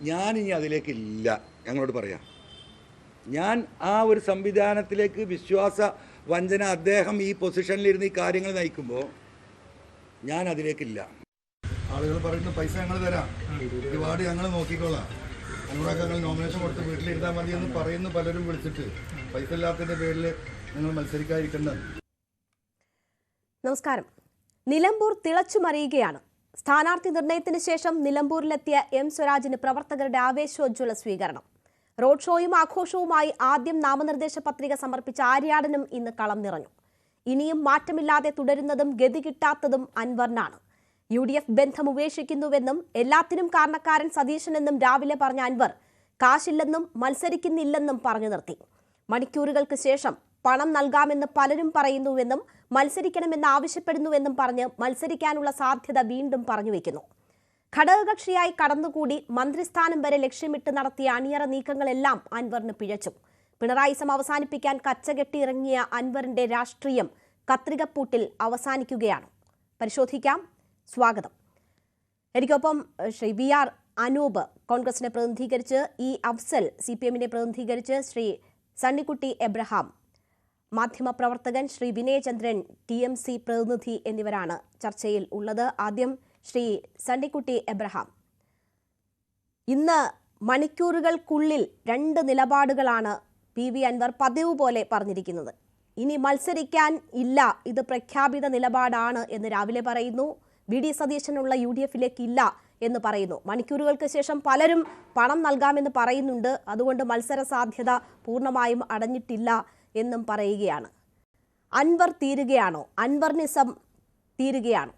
ഞാനിനി അതിലേക്കില്ല. ഞങ്ങളോട് പറയാം, ഞാൻ ആ ഒരു സംവിധാനത്തിലേക്ക് വിശ്വാസ വഞ്ചന അദ്ദേഹം ഈ പൊസിഷനിലിരുന്ന് ഈ കാര്യങ്ങൾ നയിക്കുമ്പോൾ ഞാൻ അതിലേക്കില്ല. ആളുകൾ പറയുന്ന പൈസ ഞങ്ങൾ തരാം, ഒരുപാട് ഞങ്ങൾ നോക്കിക്കോളാം, ഞങ്ങളൊക്കെ ഞങ്ങൾ നോമിനേഷൻ കൊടുത്ത് വീട്ടിലിരുന്നാൽ മതി എന്ന് പറയുന്നു പലരും വിളിച്ചിട്ട്. പൈസ ഇല്ലാത്തതിൻ്റെ പേരിൽ നിങ്ങൾ മത്സരിക്കാതിരിക്കുന്നത്. നമസ്കാരം. നിലമ്പൂർ തിളച്ചുമറിയുകയാണ്. സ്ഥാനാർത്ഥി നിർണയത്തിന് ശേഷം നിലമ്പൂരിലെത്തിയ എം സ്വരാജിന് പ്രവർത്തകരുടെ ആവേശോജ്വല സ്വീകരണം. റോഡ് ഷോയും ആഘോഷവുമായി ആദ്യം നാമനിർദ്ദേശ പത്രിക സമർപ്പിച്ച ആര്യാടനും ഇന്ന് കളം നിറഞ്ഞു. ഇനിയും മാറ്റമില്ലാതെ തുടരുന്നതും ഗതി കിട്ടാത്തതും അൻവറിനാണ്. UDF ബന്ധം ഉപേക്ഷിക്കുന്നുവെന്നും എല്ലാത്തിനും കാരണക്കാരൻ സതീശനെന്നും രാവിലെ പറഞ്ഞ അൻവർ കാശില്ലെന്നും മത്സരിക്കുന്നില്ലെന്നും പറഞ്ഞു നിർത്തി. മണിക്കൂറുകൾക്ക് ശേഷം പണം നൽകാമെന്ന് പലരും പറയുന്നുവെന്നും മത്സരിക്കണമെന്ന് ആവശ്യപ്പെടുന്നുവെന്നും പറഞ്ഞ് മത്സരിക്കാനുള്ള സാധ്യത വീണ്ടും പറഞ്ഞുവെക്കുന്നു. ഘടകകക്ഷിയായി കടന്നുകൂടി മന്ത്രിസ്ഥാനം വരെ ലക്ഷ്യമിട്ട് നടത്തിയ അണിയറ നീക്കങ്ങളെല്ലാം അൻവറിന് പിഴച്ചു. പിണറായിസം അവസാനിപ്പിക്കാൻ കച്ചകെട്ടിയിറങ്ങിയ അൻവറിന്റെ രാഷ്ട്രീയം കത്രികപ്പൂട്ടിൽ അവസാനിക്കുകയാണ്. പരിശോധിക്കാം. സ്വാഗതം. എനിക്കൊപ്പം ശ്രീ VR അനൂപ് കോൺഗ്രസിനെ പ്രതിനിധീകരിച്ച്, അഫ്സൽ CPMനെ പ്രതിനിധീകരിച്ച്, ശ്രീ സണ്ണിക്കുട്ടി എബ്രഹാം മാധ്യമപ്രവർത്തകൻ, ശ്രീ വിനയചന്ദ്രൻ TMC പ്രതിനിധി എന്നിവരാണ് ചർച്ചയിൽ ഉള്ളത്. ആദ്യം ശ്രീ സണ്ണിക്കുട്ടി എബ്രഹാം, ഇന്ന് മണിക്കൂറുകൾക്കുള്ളിൽ 2 നിലപാടുകളാണ് PV അൻവർ പതിവ് പോലെ പറഞ്ഞിരിക്കുന്നത്. ഇനി മത്സരിക്കാൻ ഇല്ല, ഇത് പ്രഖ്യാപിത നിലപാടാണ് എന്ന് രാവിലെ പറയുന്നു. VD സതീശനുള്ള UDFിലേക്ക് ഇല്ല എന്ന് പറയുന്നു. മണിക്കൂറുകൾക്ക് ശേഷം പലരും പണം നൽകാമെന്ന് പറയുന്നുണ്ട്, അതുകൊണ്ട് മത്സര സാധ്യത പൂർണ്ണമായും അടഞ്ഞിട്ടില്ല എന്നും പറയുകയാണ്. അൻവർ തീരുകയാണോ? അൻവർനിസം തീരുകയാണോ?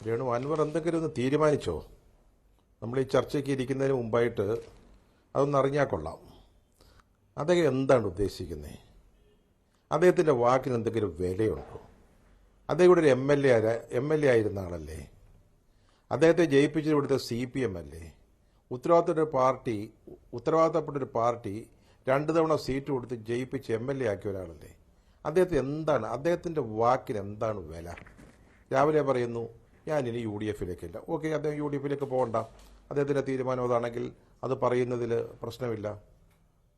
രേണു, അൻവർ എന്തെങ്കിലും ഒന്ന് തീരുമാനിച്ചോ? നമ്മൾ ഈ ചർച്ചയ്ക്ക് ഇരിക്കുന്നതിന് മുമ്പായിട്ട് അതൊന്ന് അറിഞ്ഞാൽ കൊള്ളാം. അദ്ദേഹം എന്താണ് ഉദ്ദേശിക്കുന്നത്? അദ്ദേഹത്തിൻ്റെ വാക്കിന് എന്തെങ്കിലും വിലയുണ്ടോ? അദ്ദേഹം ഇവിടെ ഒരു MLA ആയിരുന്ന ആളല്ലേ? അദ്ദേഹത്തെ ജയിപ്പിച്ചത് ഇവിടുത്തെ CPM അല്ലേ? ഉത്തരവാദിത്തപ്പെട്ടൊരു പാർട്ടി 2 തവണ സീറ്റ് കൊടുത്ത് ജയിപ്പിച്ച് MLA ആക്കിയ ഒരാളല്ലേ? അദ്ദേഹത്തിൻ്റെ വാക്കിന് എന്താണ് വില? രാവിലെ പറയുന്നു ഞാനിനി UDFിലേക്കില്ല. ഓക്കെ, അദ്ദേഹം UDFിലേക്ക് പോകണ്ട, അദ്ദേഹത്തിൻ്റെ തീരുമാനം അതാണെങ്കിൽ അത് പറയുന്നതിൽ പ്രശ്നമില്ല.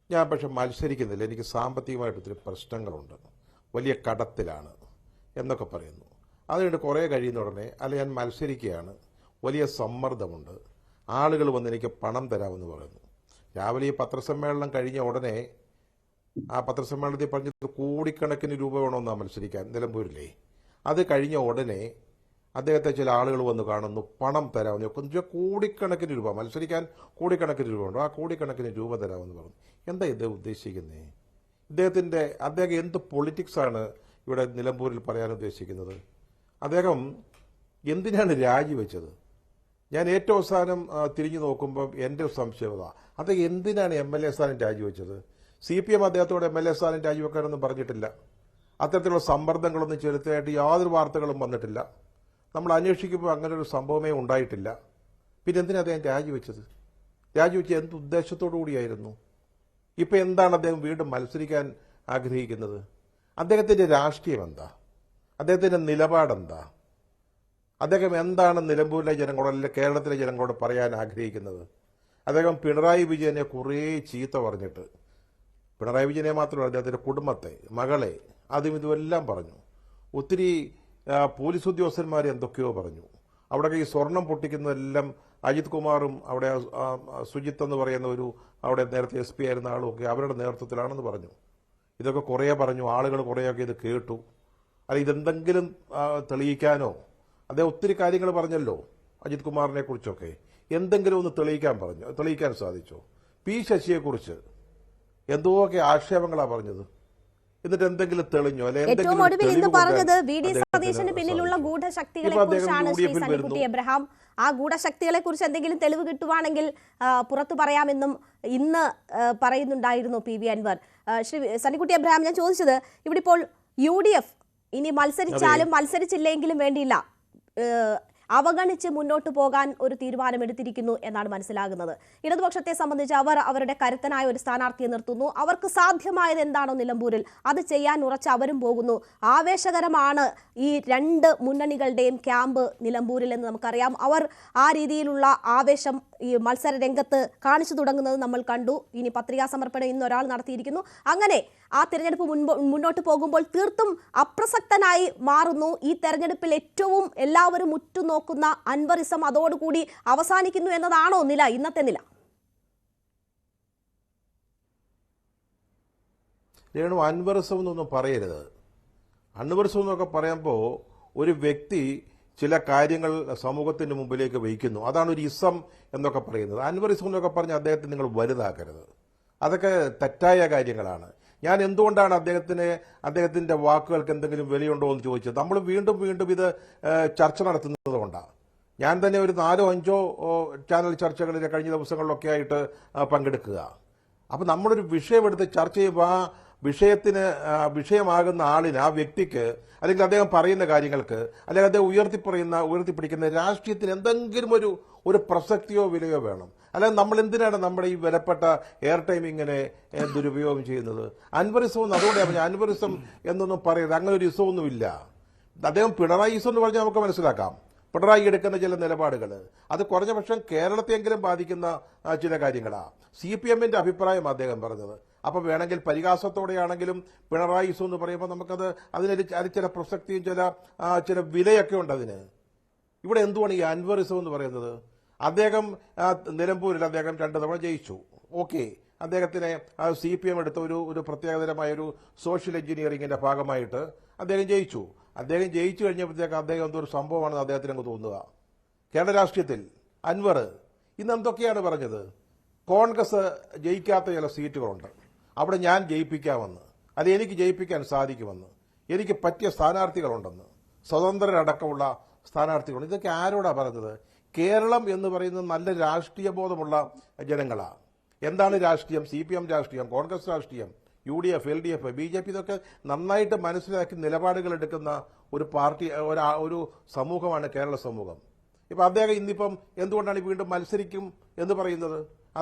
ഞാൻ പക്ഷെ മത്സരിക്കുന്നില്ല, എനിക്ക് സാമ്പത്തികമായിട്ട് ഒത്തിരി പ്രശ്നങ്ങളുണ്ട്, വലിയ കടത്തിലാണ് എന്നൊക്കെ പറയുന്നു. അതുകൊണ്ട് കുറേ കഴിയുന്ന ഉടനെ ഞാൻ മത്സരിക്കുകയാണ്, വലിയ സമ്മർദ്ദമുണ്ട്, ആളുകൾ വന്ന് എനിക്ക് പണം തരാമെന്ന് പറയുന്നു. രാവിലെ ഈ പത്രസമ്മേളനം കഴിഞ്ഞ ഉടനെ ആ പത്രസമ്മേളനത്തിൽ പറഞ്ഞത് കോടിക്കണക്കിന് രൂപ വേണമെന്നാ മത്സരിക്കാൻ നിലമ്പൂരിലെ. അത് കഴിഞ്ഞ ഉടനെ അദ്ദേഹത്തെ ചില ആളുകൾ വന്ന് കാണുന്നു, പണം തരാമെന്ന് ചോദിച്ചാൽ കോടിക്കണക്കിന് രൂപ, മത്സരിക്കാൻ കോടിക്കണക്കിന് രൂപ ഉണ്ടോ, ആ കോടിക്കണക്കിന് രൂപ തരാമെന്ന് പറഞ്ഞു. എന്താ ഇദ്ദേഹം ഉദ്ദേശിക്കുന്നത്? അദ്ദേഹം എന്ത് പൊളിറ്റിക്സാണ് ഇവിടെ നിലമ്പൂരിൽ പറയാൻ ഉദ്ദേശിക്കുന്നത്? അദ്ദേഹം എന്തിനാണ് രാജിവെച്ചത്? ഞാൻ ഏറ്റവും അവസാനം തിരിഞ്ഞു നോക്കുമ്പോൾ എൻ്റെ സംശയത അദ്ദേഹം എന്തിനാണ് MLA സ്ഥാനം രാജിവെച്ചത്? CPM അദ്ദേഹത്തോട് MLA സ്ഥാനം രാജിവെക്കാനൊന്നും പറഞ്ഞിട്ടില്ല. അത്തരത്തിലുള്ള സമ്മർദ്ദങ്ങളൊന്നും ചെലുത്തായിട്ട് യാതൊരു വാർത്തകളും വന്നിട്ടില്ല. നമ്മൾ അന്വേഷിക്കുമ്പോൾ അങ്ങനെ ഒരു സംഭവമേ ഉണ്ടായിട്ടില്ല. പിന്നെ എന്തിനാണ് അദ്ദേഹം രാജിവെച്ചത്? രാജിവെച്ച് എന്ത് ഉദ്ദേശത്തോടു കൂടിയായിരുന്നു? ഇപ്പം എന്താണ് അദ്ദേഹം വീണ്ടും മത്സരിക്കാൻ ആഗ്രഹിക്കുന്നത്? അദ്ദേഹത്തിൻ്റെ രാഷ്ട്രീയം എന്താ? അദ്ദേഹത്തിൻ്റെ നിലപാടെന്താ? അദ്ദേഹം എന്താണ് നിലമ്പൂരിലെ ജനങ്ങളോട് അല്ലെങ്കിൽ കേരളത്തിലെ ജനങ്ങളോട് പറയാൻ ആഗ്രഹിക്കുന്നത്? അദ്ദേഹം പിണറായി വിജയനെ കുറേ ചീത്ത പറഞ്ഞിട്ട്, പിണറായി വിജയനെ മാത്രമല്ല അദ്ദേഹത്തിൻ്റെ കുടുംബത്തെ, മകളെ, അതും ഇതുമെല്ലാം പറഞ്ഞു. ഒത്തിരി പോലീസ് ഉദ്യോഗസ്ഥന്മാർ എന്തൊക്കെയോ പറഞ്ഞു. അവിടെ ഈ സ്വർണം പൊട്ടിക്കുന്നതെല്ലാം അജിത് കുമാറും അവിടെ സുജിത്ത് എന്ന് പറയുന്ന അവിടെ നേരത്തെ SP ആയിരുന്ന ആളും ഒക്കെ അവരുടെ നേതൃത്വത്തിലാണെന്ന് പറഞ്ഞു. ഇതൊക്കെ കുറേ പറഞ്ഞു, ആളുകൾ കുറേയൊക്കെ ഇത് കേട്ടു. ഇതെന്തെങ്കിലും തെളിയിക്കാനോ? അദ്ദേഹം ഒത്തിരി കാര്യങ്ങൾ പറഞ്ഞല്ലോ അജിത് കുമാറിനെ കുറിച്ചൊക്കെ. എന്തെങ്കിലും ഒന്ന് തെളിയിക്കാൻ സാധിച്ചോ? P ശശിയെക്കുറിച്ച് എന്തൊക്കെ ആക്ഷേപങ്ങളാണ് പറഞ്ഞത്. എന്നിട്ട് എന്തെങ്കിലും തെളിഞ്ഞോ? ഏറ്റവും ഒടുവിൽ ഇന്ന് പറഞ്ഞത് VD സതീശന് പിന്നിലുള്ള ഗൂഢശക്തികളെ കുറിച്ചാണ് ശ്രീ സണ്ണിക്കുട്ടി എബ്രഹാം. ആ ഗൂഢശക്തികളെ കുറിച്ച് എന്തെങ്കിലും തെളിവ് കിട്ടുവാണെങ്കിൽ പുറത്തു പറയാമെന്നും ഇന്ന് പറയുന്നുണ്ടായിരുന്നു PV അൻവർ. ശ്രീ സണ്ണിക്കുട്ടി എബ്രഹാം, ഞാൻ ചോദിച്ചത്, ഇവിടെ ഇപ്പോൾ UDF ഇനി മത്സരിച്ചാലും മത്സരിച്ചില്ലെങ്കിലും വേണ്ടിയില്ല, അവഗണിച്ച് മുന്നോട്ട് പോകാൻ ഒരു തീരുമാനമെടുത്തിരിക്കുന്നു എന്നാണ് മനസ്സിലാകുന്നത്. ഇടതുപക്ഷത്തെ സംബന്ധിച്ച് അവർ അവരുടെ കരുത്തനായ ഒരു സ്ഥാനാർത്ഥിയെ നിർത്തുന്നു. അവർക്ക് സാധ്യമായത് എന്താണോ നിലമ്പൂരിൽ അത് ചെയ്യാൻ ഉറച്ച് അവരും പോകുന്നു. ആവേശകരമാണ് ഈ രണ്ട് മുന്നണികളുടെയും ക്യാമ്പ് നിലമ്പൂരിൽ എന്ന് നമുക്കറിയാം. അവർ ആ രീതിയിലുള്ള ആവേശം ഈ മത്സര രംഗത്ത് കാണിച്ചു തുടങ്ങുന്നത് നമ്മൾ കണ്ടു. ഇനി പത്രികാ സമർപ്പണം ഇന്ന് ഒരാൾ നടത്തിയിരിക്കുന്നു. അങ്ങനെ ആ തെരഞ്ഞെടുപ്പ് മുന്നോട്ട് പോകുമ്പോൾ തീർത്തും അപ്രസക്തനായി മാറുന്നു. ഈ തെരഞ്ഞെടുപ്പിൽ ഏറ്റവും എല്ലാവരും ഉറ്റുനോക്കുന്ന അൻവറിസം അതോടുകൂടി അവസാനിക്കുന്നു എന്നതാണോ നില, ഇന്നത്തെ നില? രേണു, അൻവറിസം എന്നൊന്നും പറയരുത്. അൻവറിസം എന്നൊക്കെ പറയുമ്പോൾ ഒരു വ്യക്തി ചില കാര്യങ്ങൾ സമൂഹത്തിന്റെ മുമ്പിലേക്ക് വയ്ക്കുന്നു, അതാണ് ഒരു ഇസം എന്നൊക്കെ പറയുന്നത്. അൻവറിസം എന്നൊക്കെ പറഞ്ഞ് അദ്ദേഹത്തെ നിങ്ങൾ വലുതാക്കരുത്. അതൊക്കെ തെറ്റായ കാര്യങ്ങളാണ്. ഞാൻ എന്തുകൊണ്ടാണ് അദ്ദേഹത്തിന്റെ വാക്കുകൾക്ക് എന്തെങ്കിലും വിലയുണ്ടോ എന്ന് ചോദിച്ചത്. നമ്മൾ വീണ്ടും വീണ്ടും ഇത് ചർച്ച നടത്തുന്നത് കൊണ്ടാണ്. ഞാൻ തന്നെ ഒരു 4-5 ചാനൽ ചർച്ചകളിൽ കഴിഞ്ഞ ദിവസങ്ങളിലൊക്കെ ആയിട്ട് പങ്കെടുക്കുക. അപ്പം നമ്മളൊരു വിഷയമെടുത്ത് ചർച്ച ചെയ്യുമ്പോൾ ആ വിഷയമാകുന്ന ആളിന്, ആ വ്യക്തിക്ക്, അല്ലെങ്കിൽ അദ്ദേഹം പറയുന്ന കാര്യങ്ങൾക്ക്, അല്ലെങ്കിൽ അദ്ദേഹം ഉയർത്തിപ്പിടിക്കുന്ന രാഷ്ട്രീയത്തിന് എന്തെങ്കിലും ഒരു പ്രസക്തിയോ വിലയോ വേണം. അല്ലാതെ നമ്മൾ എന്തിനാണ് നമ്മുടെ ഈ വിലപ്പെട്ട എയർ ടൈം ഇങ്ങനെ ദുരുപയോഗം ചെയ്യുന്നത്? അൻവറിസം, അതുകൊണ്ട് ഞാൻ അൻവറിസം എന്നൊന്നും പറയരുത്. അങ്ങനെ ഒരു ഇസമൊന്നുമില്ല. അദ്ദേഹം പിണറായി ഇസം എന്ന് പറഞ്ഞാൽ നമുക്ക് മനസ്സിലാക്കാം. പിണറായി എടുക്കുന്ന ചില നിലപാടുകൾ അത് കുറഞ്ഞ പക്ഷം കേരളത്തെയെങ്കിലും ബാധിക്കുന്ന ചില കാര്യങ്ങളാണ്. CPM-ന്റെ അഭിപ്രായം അദ്ദേഹം പറഞ്ഞത്. അപ്പം വേണമെങ്കിൽ പരിഹാസത്തോടെയാണെങ്കിലും പിണറായി ഇസം എന്ന് പറയുമ്പോൾ നമുക്കത് അതിന് ചില പ്രസക്തിയും ചില വിലയൊക്കെ ഉണ്ട് അതിന്. ഇവിടെ എന്തുവാണ് ഈ അൻവറിസം എന്ന് പറയുന്നത്? അദ്ദേഹം നിലമ്പൂരിൽ അദ്ദേഹം 2 തവണ ജയിച്ചു. ഓക്കെ, അദ്ദേഹത്തിനെ CPM എടുത്ത ഒരു പ്രത്യേകതരമായ ഒരു സോഷ്യൽ എഞ്ചിനീയറിംഗിന്റെ ഭാഗമായിട്ട് അദ്ദേഹം ജയിച്ചു. അദ്ദേഹം ജയിച്ചു കഴിഞ്ഞപ്പോഴത്തേക്ക് അദ്ദേഹം എന്തോ ഒരു സംഭവമാണെന്ന് അദ്ദേഹത്തിന് അങ്ങ് തോന്നുക. കേരള രാഷ്ട്രീയത്തിൽ അൻവർ ഇന്ന് എന്തൊക്കെയാണ് പറഞ്ഞത്? കോൺഗ്രസ് ജയിക്കാത്ത ചില സീറ്റുകളുണ്ട്, അവിടെ ഞാൻ ജയിപ്പിക്കാമെന്ന്, അത് എനിക്ക് ജയിപ്പിക്കാൻ സാധിക്കുമെന്ന്, എനിക്ക് പറ്റിയ സ്ഥാനാർത്ഥികളുണ്ടെന്ന്, സ്വതന്ത്രരടക്കമുള്ള സ്ഥാനാർത്ഥികളുണ്ട്. ഇതൊക്കെ ആരോടാ പറഞ്ഞത്? കേരളം എന്ന് പറയുന്നത് നല്ല രാഷ്ട്രീയ ബോധമുള്ള ജനങ്ങളാണ്. എന്താണ് രാഷ്ട്രീയം? CPM രാഷ്ട്രീയം, കോൺഗ്രസ് രാഷ്ട്രീയം, UDF, LDF, BJP, ഇതൊക്കെ നന്നായിട്ട് മനസ്സിലാക്കി നിലപാടുകൾ എടുക്കുന്ന ഒരു പാർട്ടി, ഒരു സമൂഹമാണ് കേരള സമൂഹം. ഇപ്പം അദ്ദേഹം ഇന്നിപ്പം എന്തുകൊണ്ടാണ് വീണ്ടും മത്സരിക്കും എന്ന് പറയുന്നത്?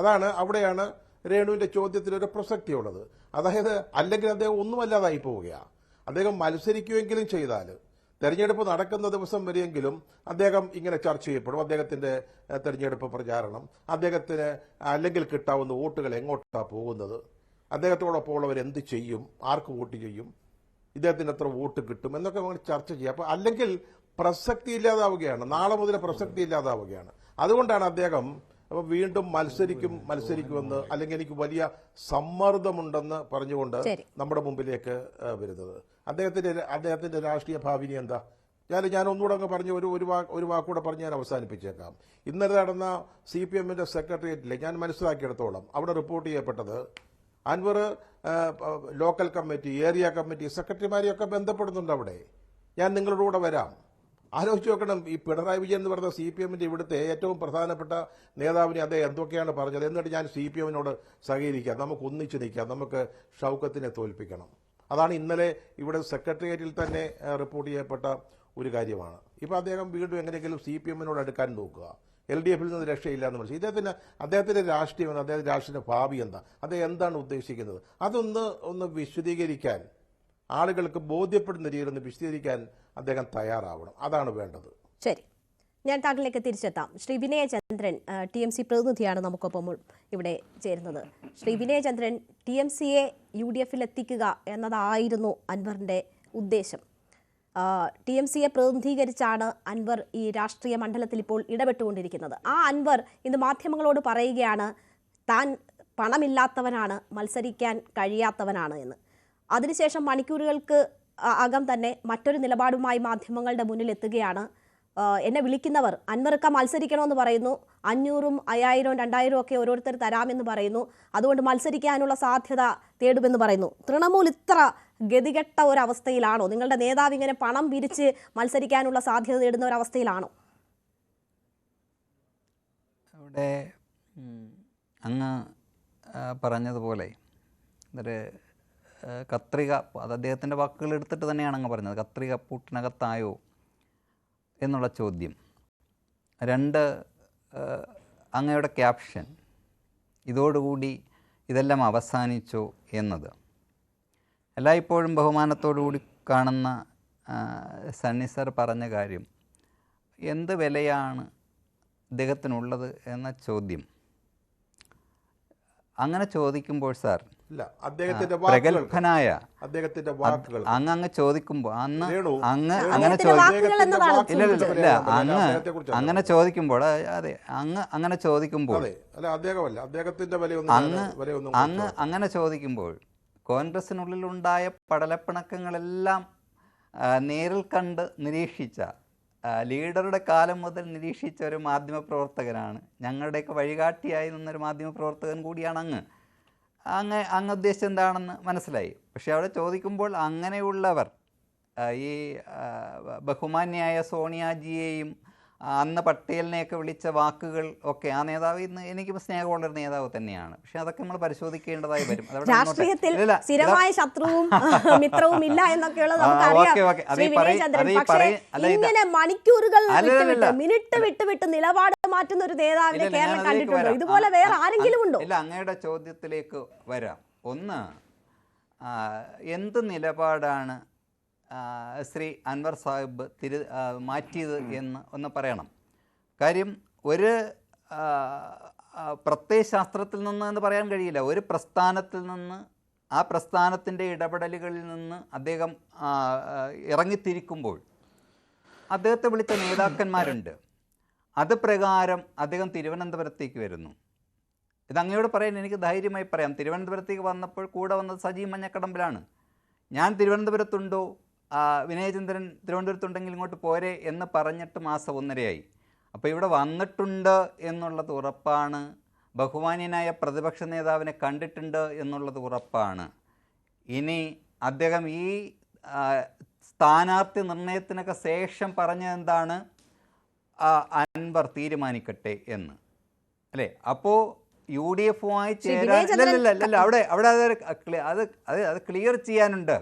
അവിടെയാണ് രേണുവിന്റെ ചോദ്യത്തിലൊരു പ്രസക്തിയുള്ളത്. അതായത് അല്ലെങ്കിൽ അദ്ദേഹം ഒന്നുമല്ലാതായി പോവുകയാണ്. അദ്ദേഹം മത്സരിക്കുമെങ്കിലും ചെയ്താൽ തെരഞ്ഞെടുപ്പ് നടക്കുന്ന ദിവസം വരെയെങ്കിലും അദ്ദേഹം ഇങ്ങനെ ചർച്ച ചെയ്യപ്പെടും. അദ്ദേഹത്തിന്റെ തെരഞ്ഞെടുപ്പ് പ്രചാരണം, അദ്ദേഹത്തിന് അല്ലെങ്കിൽ കിട്ടാവുന്ന വോട്ടുകൾ എങ്ങോട്ടാണ് പോകുന്നത്, അദ്ദേഹത്തോടൊപ്പം ഉള്ളവർ എന്ത് ചെയ്യും, ആർക്ക് വോട്ട് ചെയ്യും, ഇദ്ദേഹത്തിന് എത്ര വോട്ട് കിട്ടും എന്നൊക്കെ നമ്മൾ ചർച്ച ചെയ്യാം. അപ്പോൾ അല്ലെങ്കിൽ പ്രസക്തി ഇല്ലാതാവുകയാണ്, നാളെ മുതൽ പ്രസക്തി ഇല്ലാതാവുകയാണ്. അതുകൊണ്ടാണ് അദ്ദേഹം വീണ്ടും മത്സരിക്കുമെന്ന്, അല്ലെങ്കിൽ എനിക്ക് വലിയ സമ്മർദ്ദമുണ്ടെന്ന് പറഞ്ഞുകൊണ്ട് നമ്മുടെ മുമ്പിലേക്ക് വരുന്നത്. അദ്ദേഹത്തിന്റെ രാഷ്ട്രീയ ഭാവിനി എന്താ? ഞാൻ ഒന്നുകൂടെ അങ്ങ് പറഞ്ഞ് ഒരു വാക്കൂടെ പറഞ്ഞ് ഞാൻ അവസാനിപ്പിച്ചേക്കാം. ഇന്നലെ നടന്ന CPM-ന്റെ സെക്രട്ടേറിയറ്റിൽ ഞാൻ മനസ്സിലാക്കിയെടുത്തോളം അവിടെ റിപ്പോർട്ട് ചെയ്യപ്പെട്ടത് Anwar local committee, area committee സെക്രട്ടറിമാരെയൊക്കെ ബന്ധപ്പെടുന്നുണ്ട് അവിടെ. ഞാൻ നിങ്ങളുടെ കൂടെ വരാം. ആലോചിച്ച് നോക്കണം, ഈ പിണറായി വിജയൻ എന്ന് പറഞ്ഞ CPM-ന്റെ ഇവിടുത്തെ ഏറ്റവും പ്രധാനപ്പെട്ട നേതാവിനെ അദ്ദേഹം എന്തൊക്കെയാണ് പറഞ്ഞത്. എന്നിട്ട് ഞാൻ CPM-നോട് സഹകരിക്കാം, നമുക്ക് ഒന്നിച്ച് നിൽക്കാം, നമുക്ക് ഷൗക്കത്തിനെ തോൽപ്പിക്കണം. അതാണ് ഇന്നലെ ഇവിടെ സെക്രട്ടേറിയറ്റിൽ തന്നെ റിപ്പോർട്ട് ചെയ്യപ്പെട്ട ഒരു കാര്യമാണ്. ഇപ്പം അദ്ദേഹം വീണ്ടും എങ്ങനെയെങ്കിലും CPM-നോട് അടുക്കാൻ നോക്കുക. LDF-ൽ നിന്ന് രക്ഷയില്ല എന്ന് മനസ്സിലായി. അദ്ദേഹത്തിന്റെ രാഷ്ട്രീയം, അദ്ദേഹത്തിന്റെ രാഷ്ട്രീയ ഭാവി എന്താ, അദ്ദേഹം എന്താണ് ഉദ്ദേശിക്കുന്നത്, അതൊന്ന് വിശദീകരിക്കാൻ, ആളുകൾക്ക് ബോധ്യപ്പെടുന്ന രീതിയിൽ ഒന്ന് വിശദീകരിക്കാൻ അദ്ദേഹം തയ്യാറാവണം. അതാണ് വേണ്ടത്. ശരി, ഞാൻ താങ്കളിലേക്ക് തിരിച്ചെത്താം. ശ്രീ വിനയചന്ദ്രൻ, TMC പ്രതിനിധിയാണ് നമുക്കൊപ്പം ഇവിടെ ചേരുന്നത്. ശ്രീ വിനയചന്ദ്രൻ, TMCയെ UDF-ൽ എത്തിക്കുക എന്നതായിരുന്നു അൻവറിന്റെ ഉദ്ദേശം. TMCയെ പ്രതിനിധീകരിച്ചാണ് അൻവർ ഈ രാഷ്ട്രീയ മണ്ഡലത്തിൽ ഇപ്പോൾ ഇടപെട്ടുകൊണ്ടിരിക്കുന്നത്. ആ അൻവർ ഇന്ന് മാധ്യമങ്ങളോട് പറയുകയാണ് താൻ പണമില്ലാത്തവനാണ്, മത്സരിക്കാൻ കഴിയാത്തവനാണ് എന്ന്. അതിനുശേഷം മണിക്കൂറുകൾക്ക് അകം തന്നെ മറ്റൊരു നിലപാടുമായി മാധ്യമങ്ങളുടെ മുന്നിൽ എത്തുകയാണ്. എന്നെ വിളിക്കുന്നവർ അൻവർക്ക് മത്സരിക്കണമെന്ന് പറയുന്നു, 500, 1000, 2000 ഒക്കെ ഓരോരുത്തർ തരാമെന്ന് പറയുന്നു, അതുകൊണ്ട് മത്സരിക്കാനുള്ള സാധ്യത തേടുമെന്ന് പറയുന്നു. തൃണമൂൽ ഇത്ര ഗതികെട്ട ഒരവസ്ഥയിലാണോ? നിങ്ങളുടെ നേതാവ് ഇങ്ങനെ പണം പിരിച്ച് മത്സരിക്കാനുള്ള സാധ്യത തേടുന്ന ഒരവസ്ഥയിലാണോ? അവിടെ അങ്ങ് പറഞ്ഞതുപോലെ ഒരു കത്രിക, അത് അദ്ദേഹത്തിൻ്റെ വാക്കുകൾ എടുത്തിട്ട് തന്നെയാണ് അങ്ങ് പറഞ്ഞത്, കത്രിക പൂട്ടിനകത്തായോ എന്നുള്ള ചോദ്യം. രണ്ട്, അങ്ങയുടെ ക്യാപ്ഷൻ ഇതോടുകൂടി ഇതെല്ലാം അവസാനിച്ചു എന്നത്. എല്ലായ്പ്പോഴും ബഹുമാനത്തോടുകൂടി കാണുന്ന സണ്ണി സർ പറഞ്ഞ കാര്യം, എന്ത് വിലയാണ് അദ്ദേഹത്തിനുള്ളത് എന്ന ചോദ്യം. അങ്ങനെ ചോദിക്കുമ്പോൾ സാർ, ഇല്ല, അദ്ദേഹത്തിന്റെ പ്രഗത്ഭനായ അദ്ദേഹത്തിന്റെ വാക്കുകൾ അങ്ങ് ചോദിക്കുമ്പോൾ അങ്ങനെ അങ്ങനെ ചോദിക്കുമ്പോൾ അതെ അങ്ങനെ ചോദിക്കുമ്പോൾ അല്ല അദ്ദേഹമല്ല അദ്ദേഹത്തിന്റെ അങ്ങനെ ചോദിക്കുമ്പോൾ കോൺഗ്രസിനുള്ളിലുണ്ടായ പടലപ്പിണക്കങ്ങളെല്ലാം നേരിൽ കണ്ട് നിരീക്ഷിച്ച, ലീഡറുടെ കാലം മുതൽ നിരീക്ഷിച്ച ഒരു മാധ്യമപ്രവർത്തകനാണ്, ഞങ്ങളുടെയൊക്കെ വഴികാട്ടിയായി നിന്നൊരു മാധ്യമപ്രവർത്തകൻ കൂടിയാണ് അങ്ങ് ഉദ്ദേശിച്ചത് എന്താണെന്ന് മനസ്സിലായി. പക്ഷേ അവിടെ ചോദിക്കുമ്പോൾ അങ്ങനെയുള്ളവർ, ഈ ബഹുമാന്യായ സോണിയാജിയെയും അന്ന് പട്ടേലിനെയൊക്കെ വിളിച്ച വാക്കുകൾ ഒക്കെ, ആ നേതാവ് ഇന്ന് എനിക്ക് സ്നേഹമുള്ളൊരു നേതാവ് തന്നെയാണ്. പക്ഷെ അതൊക്കെ നമ്മൾ പരിശോധിക്കേണ്ടതായി വരും. രാഷ്ട്രീയത്തിൽ സ്ഥിരമായ ശത്രുവും മിത്രവും ഇല്ല എന്നൊക്കെയുള്ളത് ഇങ്ങനെ മണിക്കൂറുകൾ മിനിറ്റ് വിട്ട് നിലപാട് മാറ്റുന്ന ഒരു നേതാവിനെ കേരളം കണ്ടിട്ടുണ്ടോ? ഇതുപോലെ വേറെ ആരെങ്കിലും ഉണ്ടോ? ഇല്ല, അങ്ങയുടെ ചോദ്യത്തിലേക്ക് വരാം. ഒന്ന്, എന്ത് നിലപാടാണ് ശ്രീ അൻവർ സാഹിബ് മാറ്റിയത് എന്ന് ഒന്ന് പറയണം. കാര്യം ഒരു പ്രത്യയശാസ്ത്രത്തിൽ നിന്ന് എന്ന് പറയാൻ കഴിയില്ല. ഒരു പ്രസ്ഥാനത്തിൽ നിന്ന്, ആ പ്രസ്ഥാനത്തിൻ്റെ ഇടപെടലുകളിൽ നിന്ന് അദ്ദേഹം ഇറങ്ങിത്തിരിക്കുമ്പോൾ അദ്ദേഹത്തെ വിളിച്ച നേതാക്കന്മാരുണ്ട്. അത് പ്രകാരം അദ്ദേഹം തിരുവനന്തപുരത്തേക്ക് വരുന്നു. ഇത് അങ്ങയോട് പറയാൻ എനിക്ക് ധൈര്യമായി പറയാം. തിരുവനന്തപുരത്തേക്ക് വന്നപ്പോൾ കൂടെ വന്നത് സജി മഞ്ഞക്കടമ്പിലാണ്. ഞാൻ തിരുവനന്തപുരത്തുണ്ടോ, വിനയചന്ദ്രൻ തിരുവനന്തപുരത്തുണ്ടെങ്കിൽ ഇങ്ങോട്ട് പോരെ എന്ന് പറഞ്ഞിട്ട് മാസം 1.5 അപ്പോൾ ഇവിടെ വന്നിട്ടുണ്ട് എന്നുള്ളത് ഉറപ്പാണ്. ബഹുമാന്യനായ പ്രതിപക്ഷ നേതാവിനെ കണ്ടിട്ടുണ്ട് എന്നുള്ളത് ഉറപ്പാണ്. ഇനി അദ്ദേഹം ഈ സ്ഥാനാർത്ഥി നിർണയത്തിനൊക്കെ ശേഷം പറഞ്ഞതെന്താണ്, അൻവർ തീരുമാനിക്കട്ടെ എന്ന്, അല്ലേ? അപ്പോൾ UDF-മായി ചേരാൻ അവിടെ അത് ക്ലിയർ ചെയ്യാനുണ്ട്.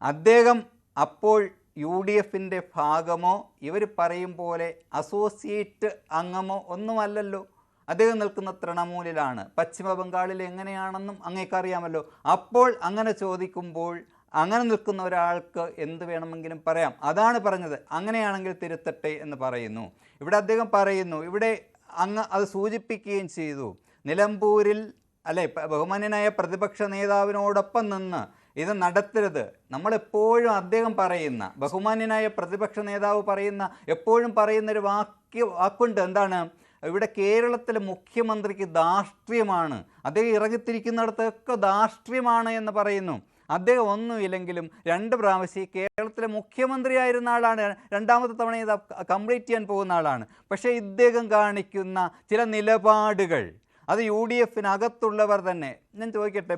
അദ്ദേഹം അപ്പോൾ UDF-ൻ്റെ ഭാഗമോ ഇവർ പറയും പോലെ അസോസിയേറ്റ് അംഗമോ ഒന്നുമല്ലല്ലോ. അദ്ദേഹം നിൽക്കുന്ന തൃണമൂലിലാണ്. പശ്ചിമ ബംഗാളിൽ എങ്ങനെയാണെന്നും അങ്ങേക്കറിയാമല്ലോ. അപ്പോൾ അങ്ങനെ ചോദിക്കുമ്പോൾ അങ്ങനെ നിൽക്കുന്ന ഒരാൾക്ക് എന്ത് വേണമെങ്കിലും പറയാം. അതാണ് പറഞ്ഞത്. അങ്ങനെയാണെങ്കിൽ തിരുത്തട്ടെ എന്ന് പറയുന്നു. ഇവിടെ അദ്ദേഹം പറയുന്നു, ഇവിടെ അങ്ങ് അത് സൂചിപ്പിക്കുകയും ചെയ്തു, നിലമ്പൂരിൽ അല്ലെ ബഹുമാന്യനായ പ്രതിപക്ഷ നേതാവിനോടൊപ്പം നിന്ന് ഇത് നടത്തരുത്. നമ്മളെപ്പോഴും അദ്ദേഹം പറയുന്ന, ബഹുമാന്യനായ പ്രതിപക്ഷ നേതാവ് പറയുന്ന, എപ്പോഴും പറയുന്നൊരു വാക്കുണ്ട്. എന്താണ്? ഇവിടെ കേരളത്തിലെ മുഖ്യമന്ത്രിക്ക് ധാർഷ്ട്ര്യമാണ്, അദ്ദേഹം ഇറങ്ങിത്തിരിക്കുന്നിടത്തൊക്കെ ധാർഷ്ട്ര്യമാണ് എന്ന് പറയുന്നു. അദ്ദേഹം ഒന്നുമില്ലെങ്കിലും 2 പ്രാവശ്യം കേരളത്തിലെ മുഖ്യമന്ത്രിയായിരുന്ന ആളാണ്. 2ാമത്തെ തവണ ഇത് കംപ്ലീറ്റ് ചെയ്യാൻ പോകുന്ന ആളാണ്. പക്ഷേ ഇദ്ദേഹം കാണിക്കുന്ന ചില നിലപാടുകൾ അത് UDF-നകത്തുള്ളവർ തന്നെ, ഞാൻ ചോദിക്കട്ടെ,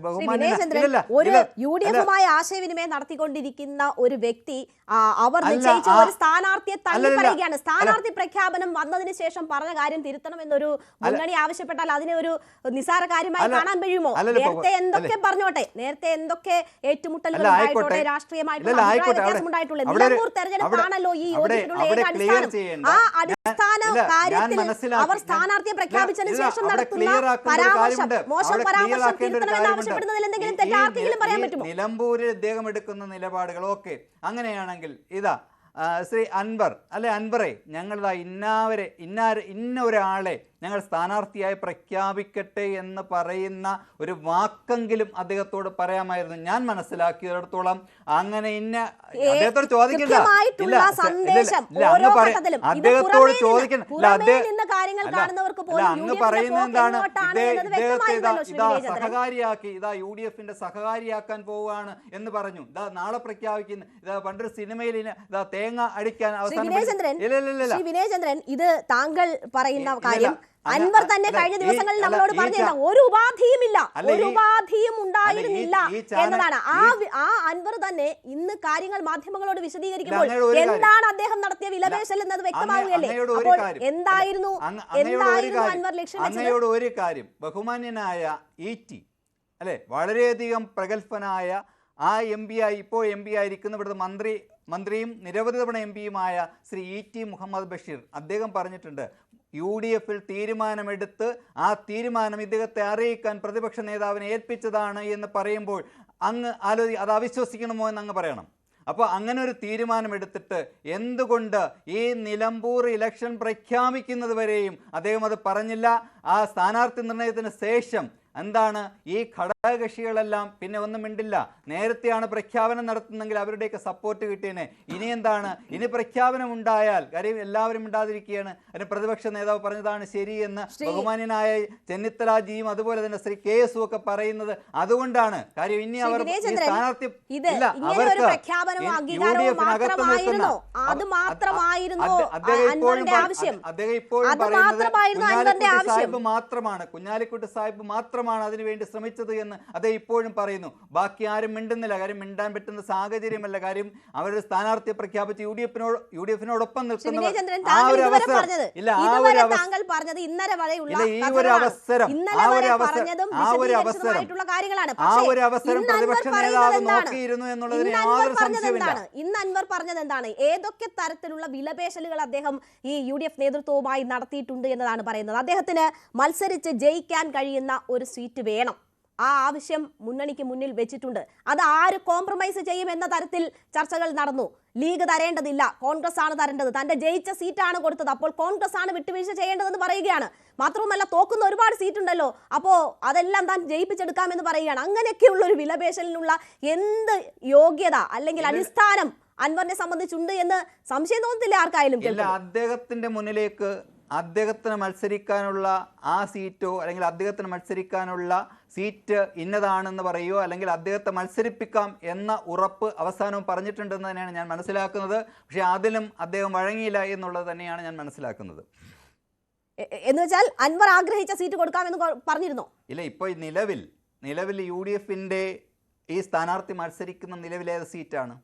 UDF-മായി ആശയവിനിമയം നടത്തിക്കൊണ്ടിരിക്കുന്ന ഒരു വ്യക്തി അവർ നിശ്ചയിച്ച ഒരു സ്ഥാനാർത്ഥിയെ തള്ളി പറയുകയാണ്. സ്ഥാനാർത്ഥി പ്രഖ്യാപനം വന്നതിന് ശേഷം പറഞ്ഞ കാര്യം തിരുത്തണം എന്നൊരു മുന്നണി ആവശ്യപ്പെട്ടാൽ അതിനെ ഒരു നിസാര കാര്യമായി കാണാൻ കഴിയുമോ? നേരത്തെ എന്തൊക്കെ പറഞ്ഞോട്ടെ, നേരത്തെ എന്തൊക്കെ ഏറ്റുമുട്ടലുകൾ ഉണ്ടായിട്ടോട്ടെ, രാഷ്ട്രീയമായിട്ടുള്ള വ്യത്യാസമുണ്ടായിട്ടുള്ള നിലമ്പൂർ തെരഞ്ഞെടുപ്പാണല്ലോ ഈ യോജിപ്പിനുള്ള ഏക അടിസ്ഥാനം. ആ അടിസ്ഥാന കാര്യത്തിൽ അവർ സ്ഥാനാർത്ഥിയെ പ്രഖ്യാപിച്ചതിന് ശേഷം നടത്തുന്ന പരാമർശം, മോശം പരാമർശം തിരുത്തണമെന്ന് ആവശ്യപ്പെടുന്നതിൽ എന്തെങ്കിലും തെറ്റാർക്കെങ്കിലും പറയാൻ പറ്റുമോ? നിലമ്പൂരിൽ അദ്ദേഹം എടുക്കുന്ന നിലപാടുകൾ ഓക്കെ. അങ്ങനെയാണെങ്കിൽ ഇതാ ശ്രീ അൻവർ, അല്ലെ അൻവറെ, ഞങ്ങളിതാ ഇന്ന ഒരാളെ ഞങ്ങൾ സ്ഥാനാർത്ഥിയായി പ്രഖ്യാപിക്കട്ടെ എന്ന് പറയുന്ന ഒരു വാക്കെങ്കിലും അദ്ദേഹത്തോട് പറയാമായിരുന്നു. ഞാൻ മനസ്സിലാക്കിയിടത്തോളം അങ്ങനെ അദ്ദേഹത്തോട് ചോദിക്കണ്ട, അദ്ദേഹത്തോട് ചോദിക്കണ്ട. അങ്ങ് പറയുന്നത് എന്താണ്? ഇതാ സഹകാരിയാക്കി, ഇതാ UDF-ന്റെ സഹകാരിയാക്കാൻ പോവുകയാണ് എന്ന് പറഞ്ഞു. ഇതാ നാളെ പ്രഖ്യാപിക്കുന്ന, ഇതാ പണ്ടൊരു സിനിമയിൽ ഇതാ തേങ്ങ അടിക്കാൻ വിനയചന്ദ്രൻ, ഇത് താങ്കൾ പറയുന്ന കാര്യം അൻവർ തന്നെ കഴിഞ്ഞ ദിവസങ്ങളിൽ നമ്മളോട് പറഞ്ഞില്ല, ഒരു ഉപാധിയുമില്ല, ഒരു ഉപാധിയും ഉണ്ടായിരുന്നില്ല എന്നതാണ്. ആ അൻവർ തന്നെ ഇന്ന് കാര്യങ്ങൾ മാധ്യമങ്ങളോട് വിശദീകരിക്കുമ്പോൾ എന്താണ് അദ്ദേഹം നടത്തിയ വിലപേശൽ എന്നത് വ്യക്തമാവുകയല്ലേ? അപ്പോൾ എന്തായിരുന്നു അൻവർ ലക്ഷ്യം വെച്ചത്? ഒരു കാര്യം, ബഹുമാന്യനായ ET അല്ലെ, വളരെയധികം പ്രഗത്ഭനായ ആ MP ആയി, ഇപ്പോൾ MP ആയിരിക്കുന്ന ഇവിടുത്തെ മന്ത്രി മന്ത്രിയും നിരവധി തവണ MP-യുമായ ശ്രീ ET മുഹമ്മദ് ബഷീർ അദ്ദേഹം പറഞ്ഞിട്ടുണ്ട്, UDF-ൽ തീരുമാനമെടുത്ത് ആ തീരുമാനം ഇദ്ദേഹത്തെ അറിയിക്കാൻ പ്രതിപക്ഷ നേതാവിനെ ഏൽപ്പിച്ചതാണ് എന്ന് പറയുമ്പോൾ അങ്ങ് അത് അവിശ്വസിക്കണമോ എന്ന് അങ്ങ് പറയണം. അപ്പോൾ അങ്ങനെ ഒരു തീരുമാനമെടുത്തിട്ട് എന്തുകൊണ്ട് ഈ നിലമ്പൂർ ഇലക്ഷൻ പ്രഖ്യാപിക്കുന്നത് വരെയും അദ്ദേഹം അത് പറഞ്ഞില്ല? ആ സ്ഥാനാർത്ഥി നിർണയത്തിന് ശേഷം എന്താണ് ഈ ഘടകകക്ഷികളെല്ലാം പിന്നെ ഒന്നും മിണ്ടില്ല. നേരത്തെയാണ് പ്രഖ്യാപനം നടത്തുന്നെങ്കിൽ അവരുടെയൊക്കെ സപ്പോർട്ട് കിട്ടിയേനെ. ഇനി എന്താണ്? ഇനി പ്രഖ്യാപനം ഉണ്ടായാൽ കാര്യം എല്ലാവരും മിണ്ടാതിരിക്കുകയാണ്. അതിന് പ്രതിപക്ഷ നേതാവ് പറഞ്ഞതാണ് ശരിയെന്ന് ബഹുമാന്യനായ ചെന്നിത്തലാജിയും അതുപോലെ തന്നെ ശ്രീ KS ഒക്കെ പറയുന്നത് അതുകൊണ്ടാണ്. കാര്യം ഇനി അവർ സ്ഥാനാർത്ഥി മാത്രമാണ്, കുഞ്ഞാലിക്കുട്ടി സാഹിബ് മാത്രമാണ് അതിനുവേണ്ടി ശ്രമിച്ചത് എന്ന് അദ്ദേഹം ഇപ്പോഴും പറയുന്നു. ബാക്കി ആരും മിണ്ടുന്നില്ല. കാര്യം മിണ്ടാൻ പറ്റുന്ന സാഹചര്യമല്ല. കാര്യം അവരുടെ സ്ഥാനാർത്ഥിയെ പ്രഖ്യാപിച്ച് യുഡിഎഫിനോടൊപ്പം നിൽക്കുന്നവർ പ്രതിപക്ഷ നേതാവ് നോക്കിയിരുന്നു എന്നുള്ളതിന് യാതൊരു സംശയമില്ല. ഇന്ന് അൻവർ പറഞ്ഞത് എന്താണ്? ഏതൊക്കെ തരത്തിലുള്ള വിലപേശലുകൾ അദ്ദേഹം ഈ UDF നേതൃത്വവുമായി നടത്തിയിട്ടുണ്ട് എന്നതാണ് പറയുന്നത്. അദ്ദേഹത്തിന് മത്സരിച്ച് ജയിക്കാൻ കഴിയുന്ന ഒരു സീറ്റ് വേണം. ആ ആവശ്യം മുന്നണിക്ക് മുന്നിൽ വെച്ചിട്ടുണ്ട്. അത് ആര് കോംപ്രമൈസ് ചെയ്യും എന്ന തരത്തിൽ ചർച്ചകൾ നടന്നു. ലീഗ് തരേണ്ടതില്ല, കോൺഗ്രസ് ആണ് തരേണ്ടത്. തന്റെ ജയിച്ച സീറ്റാണ് കൊടുത്തത്, അപ്പോൾ കോൺഗ്രസ് ആണ് വിട്ടുവീഴ്ച ചെയ്യേണ്ടതെന്ന് പറയുകയാണ്. മാത്രവുമല്ല തോക്കുന്ന ഒരുപാട് സീറ്റ് ഉണ്ടല്ലോ, അപ്പോൾ അതെല്ലാം താൻ ജയിപ്പിച്ചെടുക്കാമെന്ന് പറയുകയാണ്. അങ്ങനെയൊക്കെയുള്ള ഒരു വിലപേശലിനുള്ള എന്ത് യോഗ്യത അല്ലെങ്കിൽ അടിസ്ഥാനം അൻവറിനെ സംബന്ധിച്ചുണ്ട് എന്ന് സംശയം തോന്നുന്നില്ല ആർക്കായാലും. അദ്ദേഹത്തിന്റെ മുന്നിലേക്ക് അദ്ദേഹത്തിന് മത്സരിക്കാനുള്ള ആ സീറ്റോ അല്ലെങ്കിൽ അദ്ദേഹത്തിന് മത്സരിക്കാനുള്ള സീറ്റ് ഇന്നതാണെന്ന് പറയുകയോ അല്ലെങ്കിൽ അദ്ദേഹത്തെ മത്സരിപ്പിക്കാം എന്ന ഉറപ്പ് അവസാനവും പറഞ്ഞിട്ടുണ്ടെന്ന് തന്നെയാണ് ഞാൻ മനസ്സിലാക്കുന്നത്. പക്ഷേ അതിലും അദ്ദേഹം വഴങ്ങിയില്ല എന്നുള്ളത് തന്നെയാണ് ഞാൻ മനസ്സിലാക്കുന്നത്. എന്ന് വെച്ചാൽ അൻവർ ആഗ്രഹിച്ച സീറ്റ് കൊടുക്കാമെന്ന് പറഞ്ഞിരുന്നോ? ഇല്ല, ഇപ്പോൾ നിലവിൽ UDF-ന്റെ ഈ സ്ഥാനാർത്ഥി മത്സരിക്കുന്ന നിലവിലേത് സീറ്റാണ്?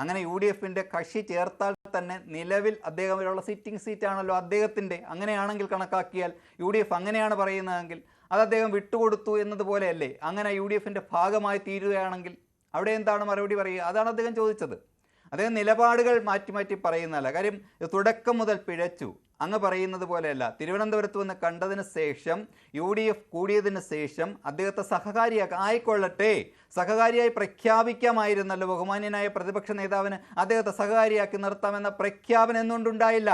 അങ്ങനെ UDF-ന്റെ കക്ഷി ചേർത്താൽ തന്നെ നിലവിൽ അദ്ദേഹമുള്ള സിറ്റിംഗ് സീറ്റാണല്ലോ അദ്ദേഹത്തിൻ്റെ. അങ്ങനെയാണെങ്കിൽ കണക്കാക്കിയാൽ UDF അങ്ങനെയാണ് പറയുന്നതെങ്കിൽ അത് അദ്ദേഹം വിട്ടുകൊടുത്തു എന്നതുപോലെയല്ലേ? അങ്ങനെ UDF-ന്റെ ഭാഗമായി തീരുകയാണെങ്കിൽ അവിടെ എന്താണ് മറുപടി പറയുക? അതാണ് അദ്ദേഹം ചോദിച്ചത്. അദ്ദേഹം നിലപാടുകൾ മാറ്റി പറയുന്നതല്ല. കാര്യം തുടക്കം മുതൽ പിഴച്ചു. അങ്ങ് പറയുന്നത് പോലെയല്ല. തിരുവനന്തപുരത്ത് വന്ന് കണ്ടതിന് ശേഷം UDF കൂടിയതിന് ശേഷം അദ്ദേഹത്തെ ആയിക്കൊള്ളട്ടെ, സഹകാരിയായി പ്രഖ്യാപിക്കാമായിരുന്നല്ലോ. ബഹുമാന്യനായ പ്രതിപക്ഷ നേതാവിന് അദ്ദേഹത്തെ സഹകാരിയാക്കി നിർത്താമെന്ന പ്രഖ്യാപനം എന്തുകൊണ്ടുണ്ടായില്ല?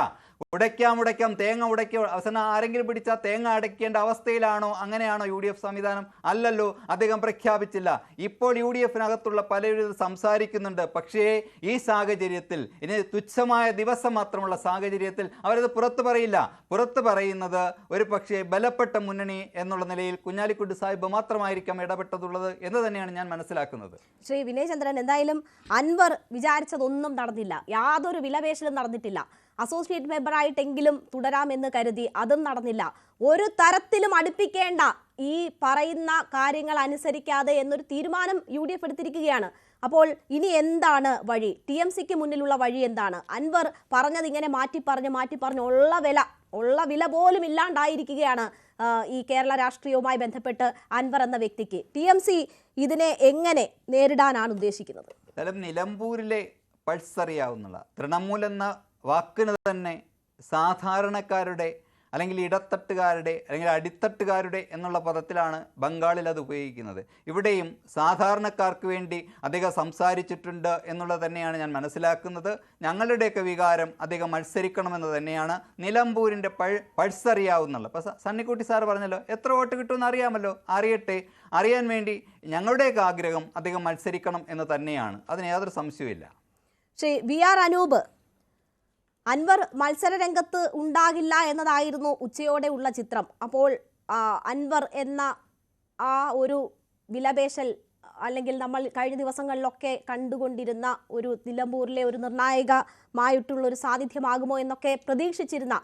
ഉടയ്ക്കാം തേങ്ങ അവസാനം ആരെങ്കിലും പിടിച്ചാൽ തേങ്ങ അടയ്ക്കേണ്ട അവസ്ഥയിലാണോ? അങ്ങനെയാണോ UDF സംവിധാനം? അല്ലല്ലോ, അദ്ദേഹം പ്രഖ്യാപിച്ചില്ല. ഇപ്പോൾ UDF-നകത്തുള്ള പലരും സംസാരിക്കുന്നുണ്ട്. പക്ഷേ ഈ സാഹചര്യത്തിൽ, ഇനി തുച്ഛമായ ദിവസം മാത്രമുള്ള സാഹചര്യത്തിൽ അവരത് പുറത്തു പറയില്ല. പുറത്തു പറയുന്നത് ഒരു പക്ഷേ ബലപ്പെട്ട മുന്നണി എന്നുള്ള നിലയിൽ കുഞ്ഞാലിക്കുട്ടി സാഹിബ് മാത്രമായിരിക്കാം ഇടപെട്ടതുള്ളത് എന്ന് തന്നെയാണ് ഞാൻ മനസ്സിലാക്കുന്നത്. ശ്രീ വിനയചന്ദ്രൻ, എന്തായാലും അൻവർ വിചാരിച്ചതൊന്നും നടന്നില്ല. യാതൊരു വിലപേശലും നടന്നിട്ടില്ല. അസോസിയേറ്റ് മെമ്പറായിട്ടെങ്കിലും തുടരാമെന്ന് കരുതി, അതും നടന്നില്ല. ഒരു തരത്തിലും അടുപ്പിക്കേണ്ട, ഈ പറയുന്ന കാര്യങ്ങൾ അനുസരിക്കാതെ എന്നൊരു തീരുമാനം UDF എടുത്തിരിക്കുകയാണ്. അപ്പോൾ ഇനി എന്താണ് വഴി? TMCക്ക് മുന്നിലുള്ള വഴി എന്താണ്? അൻവർ പറഞ്ഞത് ഇങ്ങനെ മാറ്റി പറഞ്ഞ് ഉള്ള വില പോലും ഇല്ലാണ്ടായിരിക്കുകയാണ് ഈ കേരള രാഷ്ട്രീയവുമായി ബന്ധപ്പെട്ട് അൻവർ എന്ന വ്യക്തിക്ക്. TMC ഇതിനെ എങ്ങനെ നേരിടാനാണ് ഉദ്ദേശിക്കുന്നത്? നിലമ്പൂരിലെ പൾസ് അറിയാവുന്ന തൃണമൂൽ എന്ന വാക്കിന് തന്നെ സാധാരണക്കാരുടെ അല്ലെങ്കിൽ ഇടത്തട്ടുകാരുടെ അല്ലെങ്കിൽ അടിത്തട്ടുകാരുടെ എന്നുള്ള പദത്തിലാണ് ബംഗാളിൽ അത് ഉപയോഗിക്കുന്നത്. ഇവിടെയും സാധാരണക്കാർക്ക് വേണ്ടി അദ്ദേഹം സംസാരിച്ചിട്ടുണ്ട് എന്നുള്ളത് തന്നെയാണ് ഞാൻ മനസ്സിലാക്കുന്നത്. ഞങ്ങളുടെയൊക്കെ വികാരം അദ്ദേഹം മത്സരിക്കണമെന്ന് തന്നെയാണ്. നിലമ്പൂരിൻ്റെ പൾസ് അറിയാവുന്നുള്ള ഇപ്പോൾ സണ്ണിക്കുട്ടി സാർ പറഞ്ഞല്ലോ, എത്ര വോട്ട് കിട്ടുമെന്ന് അറിയാമല്ലോ, അറിയാൻ വേണ്ടി ഞങ്ങളുടെയൊക്കെ ആഗ്രഹം അദ്ദേഹം മത്സരിക്കണം എന്ന് തന്നെയാണ്. അതിന് യാതൊരു സംശയവുമില്ല. ശ്രീ VR അനൂപ്, അൻവർ മത്സര രംഗത്ത് ഉണ്ടാകില്ല എന്നതായിരുന്നു ഉച്ചയോടെ ഉള്ള ചിത്രം. അപ്പോൾ അൻവർ എന്ന ആ ഒരു വിലപേശൽ അല്ലെങ്കിൽ നമ്മൾ കഴിഞ്ഞ ദിവസങ്ങളിലൊക്കെ കണ്ടുകൊണ്ടിരുന്ന ഒരു നിലമ്പൂരിലെ ഒരു നിർണായകമായിട്ടുള്ള ഒരു സാന്നിധ്യമാകുമോ എന്നൊക്കെ പ്രതീക്ഷിച്ചിരുന്ന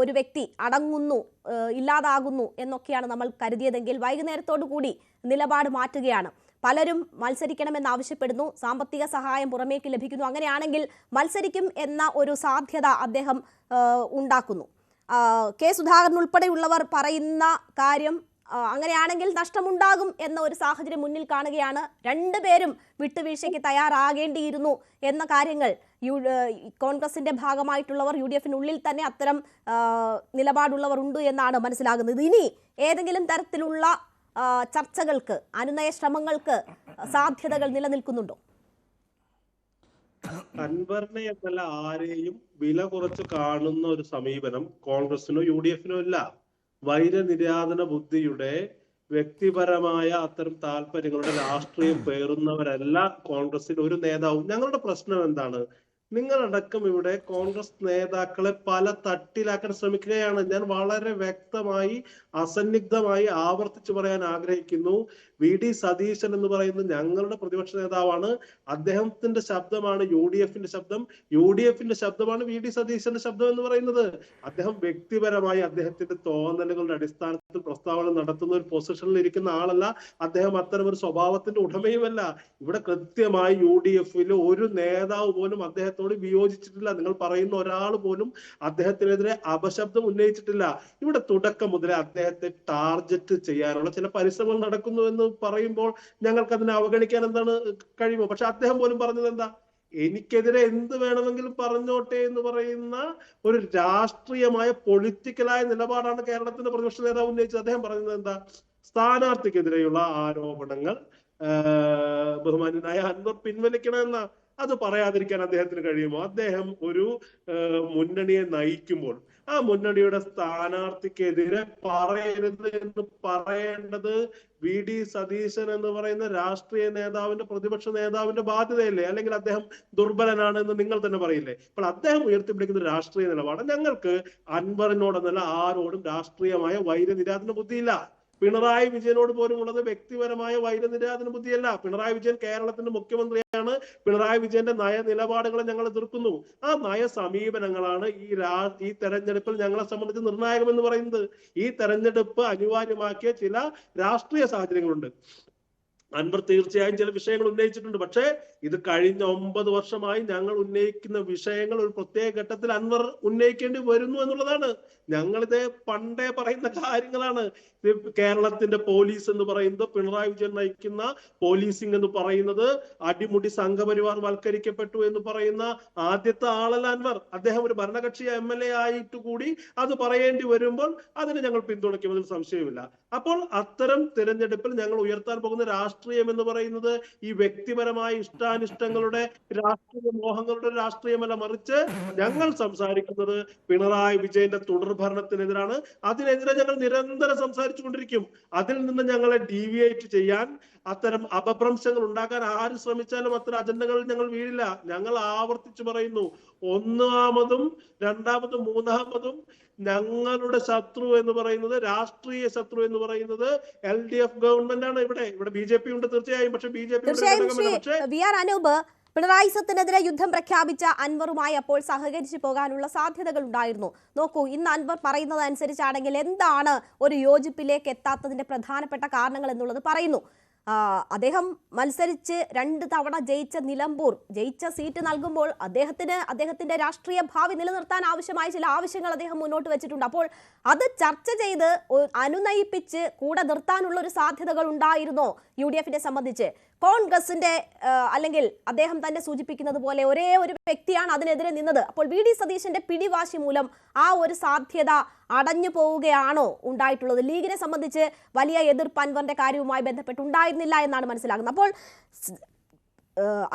ഒരു വ്യക്തി അടങ്ങുന്നു, ഇല്ലാതാകുന്നു എന്നൊക്കെയാണ് നമ്മൾ കരുതിയതെങ്കിൽ വൈകുന്നേരത്തോടു കൂടി നിലപാട് മാറ്റുകയാണ്. പലരും മത്സരിക്കണമെന്നാവശ്യപ്പെടുന്നു. സാമ്പത്തിക സഹായം പുറമേക്ക് ലഭിക്കുന്നു. അങ്ങനെയാണെങ്കിൽ മത്സരിക്കും എന്ന ഒരു സാധ്യത അദ്ദേഹം ഉണ്ടാക്കുന്നു. K. സുധാകരൻ ഉൾപ്പെടെയുള്ളവർ പറയുന്ന കാര്യം അങ്ങനെയാണെങ്കിൽ നഷ്ടമുണ്ടാകും എന്ന ഒരു സാഹചര്യം മുന്നിൽ കാണുകയാണ്. രണ്ടുപേരും വിട്ടുവീഴ്ചയ്ക്ക് തയ്യാറാകേണ്ടിയിരുന്നു എന്ന കാര്യങ്ങൾ കോൺഗ്രസിന്റെ ഭാഗമായിട്ടുള്ളവർ UDF-നുള്ളിൽ തന്നെ അത്തരം നിലപാടുള്ളവർ ഉണ്ട് എന്നാണ് മനസ്സിലാകുന്നത്. ഇനി ഏതെങ്കിലും തരത്തിലുള്ള ചർച്ചകൾക്ക്, അനുനയ ശ്രമങ്ങൾക്ക് സാധ്യതകൾ നിലനിൽക്കുന്നുണ്ടോ? അൻവറിനെ എന്നല്ല ആരെയും വില കുറച്ച് കാണുന്ന ഒരു സമീപനം കോൺഗ്രസിനോ UDF-നോ ഇല്ല. വൈരനിര്യാതന ബുദ്ധിയുടെ വ്യക്തിപരമായ അത്തരം താല്പര്യങ്ങളുടെ രാഷ്ട്രീയം പേറുന്നവരല്ല കോൺഗ്രസിൽ ഒരു നേതാവും. ഞങ്ങളുടെ പ്രശ്നം എന്താണ്? നിങ്ങളടക്കം ഇവിടെ കോൺഗ്രസ് നേതാക്കളെ പല തട്ടിലാക്കാൻ ശ്രമിക്കുകയാണ്. ഞാൻ വളരെ വ്യക്തമായി അസന്നിഗ്ധമായി ആവർത്തിച്ചു പറയാൻ ആഗ്രഹിക്കുന്നു. VD സതീശൻ എന്ന് പറയുന്നത് ഞങ്ങളുടെ പ്രതിപക്ഷ നേതാവാണ്. അദ്ദേഹത്തിന്റെ ശബ്ദമാണ് UDF-ന്റെ ശബ്ദം, UDF-ന്റെ ശബ്ദമാണ് VD സതീശന്റെ ശബ്ദം എന്ന് പറയുന്നത്. അദ്ദേഹം വ്യക്തിപരമായി അദ്ദേഹത്തിന്റെ തോന്നലുകളുടെ അടിസ്ഥാനത്തിൽ പ്രസ്താവന നടത്തുന്ന ഒരു പൊസിഷനിൽ ഇരിക്കുന്ന ആളല്ല. അദ്ദേഹം അത്തരം ഒരു സ്വഭാവത്തിന്റെ ഉടമയുമല്ല. ഇവിടെ കൃത്യമായി UDF-ൽ ഒരു നേതാവ് പോലും അദ്ദേഹത്തോട് വിയോജിച്ചിട്ടില്ല. നിങ്ങൾ പറയുന്ന ഒരാൾ പോലും അദ്ദേഹത്തിനെതിരെ അപശബ്ദം ഉന്നയിച്ചിട്ടില്ല. ഇവിടെ തുടക്കം മുതലേ അദ്ദേഹത്തെ ടാർഗറ്റ് ചെയ്യാനുള്ള ചില പരിശ്രമങ്ങൾ നടക്കുന്നു എന്ന് പറയുമ്പോൾ ഞങ്ങൾക്ക് അതിനെ അവഗണിക്കാൻ എന്താണ് കഴിയുമോ? പക്ഷെ അദ്ദേഹം പോലും പറഞ്ഞത് എന്താ? എനിക്കെതിരെ എന്ത് വേണമെങ്കിലും പറഞ്ഞോട്ടെ എന്ന് പറയുന്ന ഒരു രാഷ്ട്രീയമായ പൊളിറ്റിക്കലായ നിലപാടാണ് കേരളത്തിന്റെ പ്രതിപക്ഷ നേതാവ് ഉന്നയിച്ചത്. അദ്ദേഹം പറയുന്നത് എന്താ? സ്ഥാനാർത്ഥിക്കെതിരെയുള്ള ആരോപണങ്ങൾ ബഹുമാന്യനായ അൻവർ പിൻവലിക്കണമെന്ന. അത് പറയാതിരിക്കാൻ അദ്ദേഹത്തിന് കഴിയുമോ? അദ്ദേഹം ഒരു മുന്നണിയെ നയിക്കുമ്പോൾ ആ മുന്നണിയുടെ സ്ഥാനാർത്ഥിക്കെതിരെ പറയരുത് എന്ന് പറയേണ്ടത് VD സതീശൻ എന്ന് പറയുന്ന രാഷ്ട്രീയ നേതാവിന്റെ, പ്രതിപക്ഷ നേതാവിന്റെ ബാധ്യതയല്ലേ? അല്ലെങ്കിൽ അദ്ദേഹം ദുർബലനാണ് എന്ന് നിങ്ങൾ തന്നെ പറയില്ലേ? അപ്പോൾ അദ്ദേഹം ഉയർത്തിപ്പിടിക്കുന്ന രാഷ്ട്രീയ നിലപാട് ഞങ്ങൾക്ക് അൻവറിനോടെന്നല്ല ആരോടും രാഷ്ട്രീയമായ വൈരനിരാധന ബുദ്ധിയില്ല. പിണറായി വിജയനോട് പോലും ഉള്ളത് വ്യക്തിപരമായ വൈരനിരാധന ബുദ്ധിയല്ല. പിണറായി വിജയൻ കേരളത്തിന്റെ മുഖ്യമന്ത്രിയാണ്. പിണറായി വിജയന്റെ നയ നിലപാടുകളെ ഞങ്ങൾ എതിർക്കുന്നു. ആ നയ സമീപനങ്ങളാണ് ഈ തെരഞ്ഞെടുപ്പിൽ ഞങ്ങളെ സംബന്ധിച്ച് നിർണായകമെന്ന് പറയുന്നത്. ഈ തെരഞ്ഞെടുപ്പ് അനിവാര്യമാക്കിയ ചില രാഷ്ട്രീയ സാഹചര്യങ്ങളുണ്ട്. അൻവർ തീർച്ചയായും ചില വിഷയങ്ങൾ ഉന്നയിച്ചിട്ടുണ്ട്. പക്ഷേ ഇത് കഴിഞ്ഞ 9 വർഷമായി ഞങ്ങൾ ഉന്നയിക്കുന്ന വിഷയങ്ങൾ ഒരു പ്രത്യേക ഘട്ടത്തിൽ അൻവർ ഉന്നയിക്കേണ്ടി വരുന്നു എന്നുള്ളതാണ്. ഞങ്ങളിത് പണ്ടേ പറയുന്ന കാര്യങ്ങളാണ്. കേരളത്തിന്റെ പോലീസ് എന്ന് പറയുന്നത്, പിണറായി വിജയൻ നയിക്കുന്ന പോലീസിംഗ് എന്ന് പറയുന്നത് അടിമുടി സംഘപരിവാർ വൽക്കരിക്കപ്പെട്ടു എന്ന് പറയുന്ന ആദ്യത്തെ ആളല്ല അൻവർ. അദ്ദേഹം ഒരു ഭരണകക്ഷി MLA ആയിട്ട് കൂടി അത് പറയേണ്ടി വരുമ്പോൾ അതിനെ ഞങ്ങൾ പിന്തുണയ്ക്കുമെന്നതിൽ സംശയമില്ല. അപ്പോൾ അത്തരം തിരഞ്ഞെടുപ്പിൽ ഞങ്ങൾ ഉയർത്താൻ പോകുന്ന രാഷ്ട്രീയം എന്ന് പറയുന്നത് ഈ വ്യക്തിപരമായ ഇഷ്ടാനിഷ്ടങ്ങളുടെ രാഷ്ട്രീയ മോഹങ്ങളുടെ രാഷ്ട്രീയമല്ല, മറിച്ച് ഞങ്ങൾ സംസാരിക്കുന്നത് പിണറായി വിജയന്റെ തുടർഭരണത്തിനെതിരാണ്. അതിനെതിരെ ഞങ്ങൾ നിരന്തരം സംസാരിച്ചുകൊണ്ടിരിക്കും. അതിൽ നിന്ന് ഞങ്ങളെ ഡീവിയേറ്റ് ചെയ്യാൻ, അത്തരം അപഭ്രംശങ്ങൾ ഉണ്ടാക്കാൻ ആര് ശ്രമിച്ചാലും അത്തരം അജണ്ടകളിൽ ഞങ്ങൾ വീഴില്ല. ഞങ്ങൾ ആവർത്തിച്ചു പറയുന്നു, ഒന്നാമതും രണ്ടാമതും മൂന്നാമതും ഞങ്ങളുടെ ശത്രു എന്ന് പറയുന്നത്, രാഷ്ട്രീയ ശത്രു എന്ന് പറയുന്നത് LDF ഗവൺമെന്റ് ആണ്. ഇവിടെ BJP ഉണ്ട് തീർച്ചയായും. പക്ഷെ BJP അനൂപ്, പിണറായി സത്തിനെതിരെ യുദ്ധം പ്രഖ്യാപിച്ച അൻവറുമായി അപ്പോൾ സഹകരിച്ചു പോകാനുള്ള സാധ്യതകൾ ഉണ്ടായിരുന്നു. നോക്കൂ, ഇന്ന് അൻവർ പറയുന്നത് അനുസരിച്ചാണെങ്കിൽ എന്താണ് ഒരു യോജിപ്പിലേക്ക് എത്താത്തതിന്റെ പ്രധാനപ്പെട്ട കാരണങ്ങൾ എന്നുള്ളത് പറയുന്നു. അദ്ദേഹം മത്സരിച്ച് 2 തവണ ജയിച്ച നിലമ്പൂർ, ജയിച്ച സീറ്റ് നൽകുമ്പോൾ അദ്ദേഹത്തിന്റെ രാഷ്ട്രീയ ഭാവി നിലനിർത്താൻ ആവശ്യമായ ചില ആവശ്യങ്ങൾ അദ്ദേഹം മുന്നോട്ട് വെച്ചിട്ടുണ്ട്. അപ്പോൾ അത് ചർച്ച ചെയ്ത് അനുനയിപ്പിച്ച് കൂടെ നിർത്താനുള്ള ഒരു സാധ്യതകൾ ഉണ്ടായിരുന്നോ UDF-നെ സംബന്ധിച്ച്? കോൺഗ്രസിന്റെ അല്ലെങ്കിൽ അദ്ദേഹം തന്നെ സൂചിപ്പിക്കുന്നത് പോലെ ഒരേ ഒരു വ്യക്തിയാണ് അതിനെതിരെ നിന്നത്. അപ്പോൾ VD സതീശന്റെ പിടിവാശി മൂലം ആ ഒരു സാധ്യത അടഞ്ഞു പോവുകയാണോ ഉണ്ടായിട്ടുള്ളത്? ലീഗിനെ സംബന്ധിച്ച് വലിയ എതിർപ്പ് അൻവറിന്റെ കാര്യവുമായി ബന്ധപ്പെട്ടുണ്ടായിരുന്നില്ല എന്നാണ് മനസ്സിലാകുന്നത്. അപ്പോൾ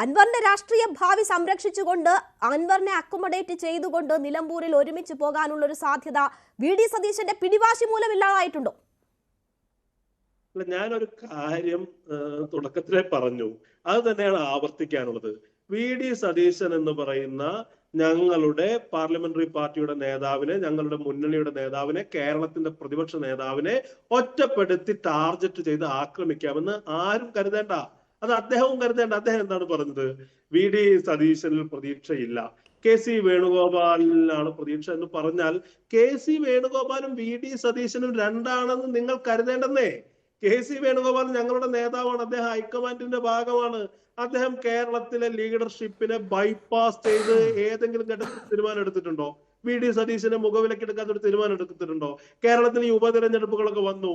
അൻവറിന്റെ രാഷ്ട്രീയ ഭാവി സംരക്ഷിച്ചുകൊണ്ട്, അൻവറിനെ അക്കോമഡേറ്റ് ചെയ്തുകൊണ്ട് നിലമ്പൂരിൽ ഒരുമിച്ച് പോകാനുള്ള ഒരു സാധ്യത VD സതീശന്റെ പിടിവാശി മൂലം ഇല്ലാതായിട്ടുണ്ടോ? ഞാനൊരു കാര്യം തുടക്കത്തിലേ പറഞ്ഞു, അത് തന്നെയാണ് ആവർത്തിക്കാനുള്ളത്. VD സതീശൻ എന്ന് പറയുന്ന ഞങ്ങളുടെ പാർലമെന്ററി പാർട്ടിയുടെ നേതാവിനെ, ഞങ്ങളുടെ മുന്നണിയുടെ നേതാവിനെ, കേരളത്തിന്റെ പ്രതിപക്ഷ നേതാവിനെ ഒറ്റപ്പെടുത്തി ടാർഗറ്റ് ചെയ്ത് ആക്രമിക്കാമെന്ന് ആരും കരുതേണ്ട. അത് അദ്ദേഹവും കരുതേണ്ട. അദ്ദേഹം എന്താണ് പറഞ്ഞത്? VD സതീശനിൽ പ്രതീക്ഷയില്ല, KC വേണുഗോപാലിനാണ് പ്രതീക്ഷ എന്ന് പറഞ്ഞാൽ KC വേണുഗോപാലും VD സതീശനും രണ്ടാണെന്ന് നിങ്ങൾ കരുതേണ്ടെന്നേ. KC വേണുഗോപാൽ ഞങ്ങളുടെ നേതാവാണ്. അദ്ദേഹം ഹൈക്കമാൻഡിന്റെ ഭാഗമാണ്. അദ്ദേഹം കേരളത്തിലെ ലീഡർഷിപ്പിനെ ബൈപ്പാസ് ചെയ്ത് ഏതെങ്കിലും ഘട്ടത്തിൽ തീരുമാനം എടുത്തിട്ടുണ്ടോ? വി.ഡി. സതീശനെ മുഖവിലക്കെടുക്കാത്ത ഒരു തീരുമാനം എടുത്തിട്ടുണ്ടോ? കേരളത്തിൽ ഈ ഉപതെരഞ്ഞെടുപ്പുകളൊക്കെ വന്നു.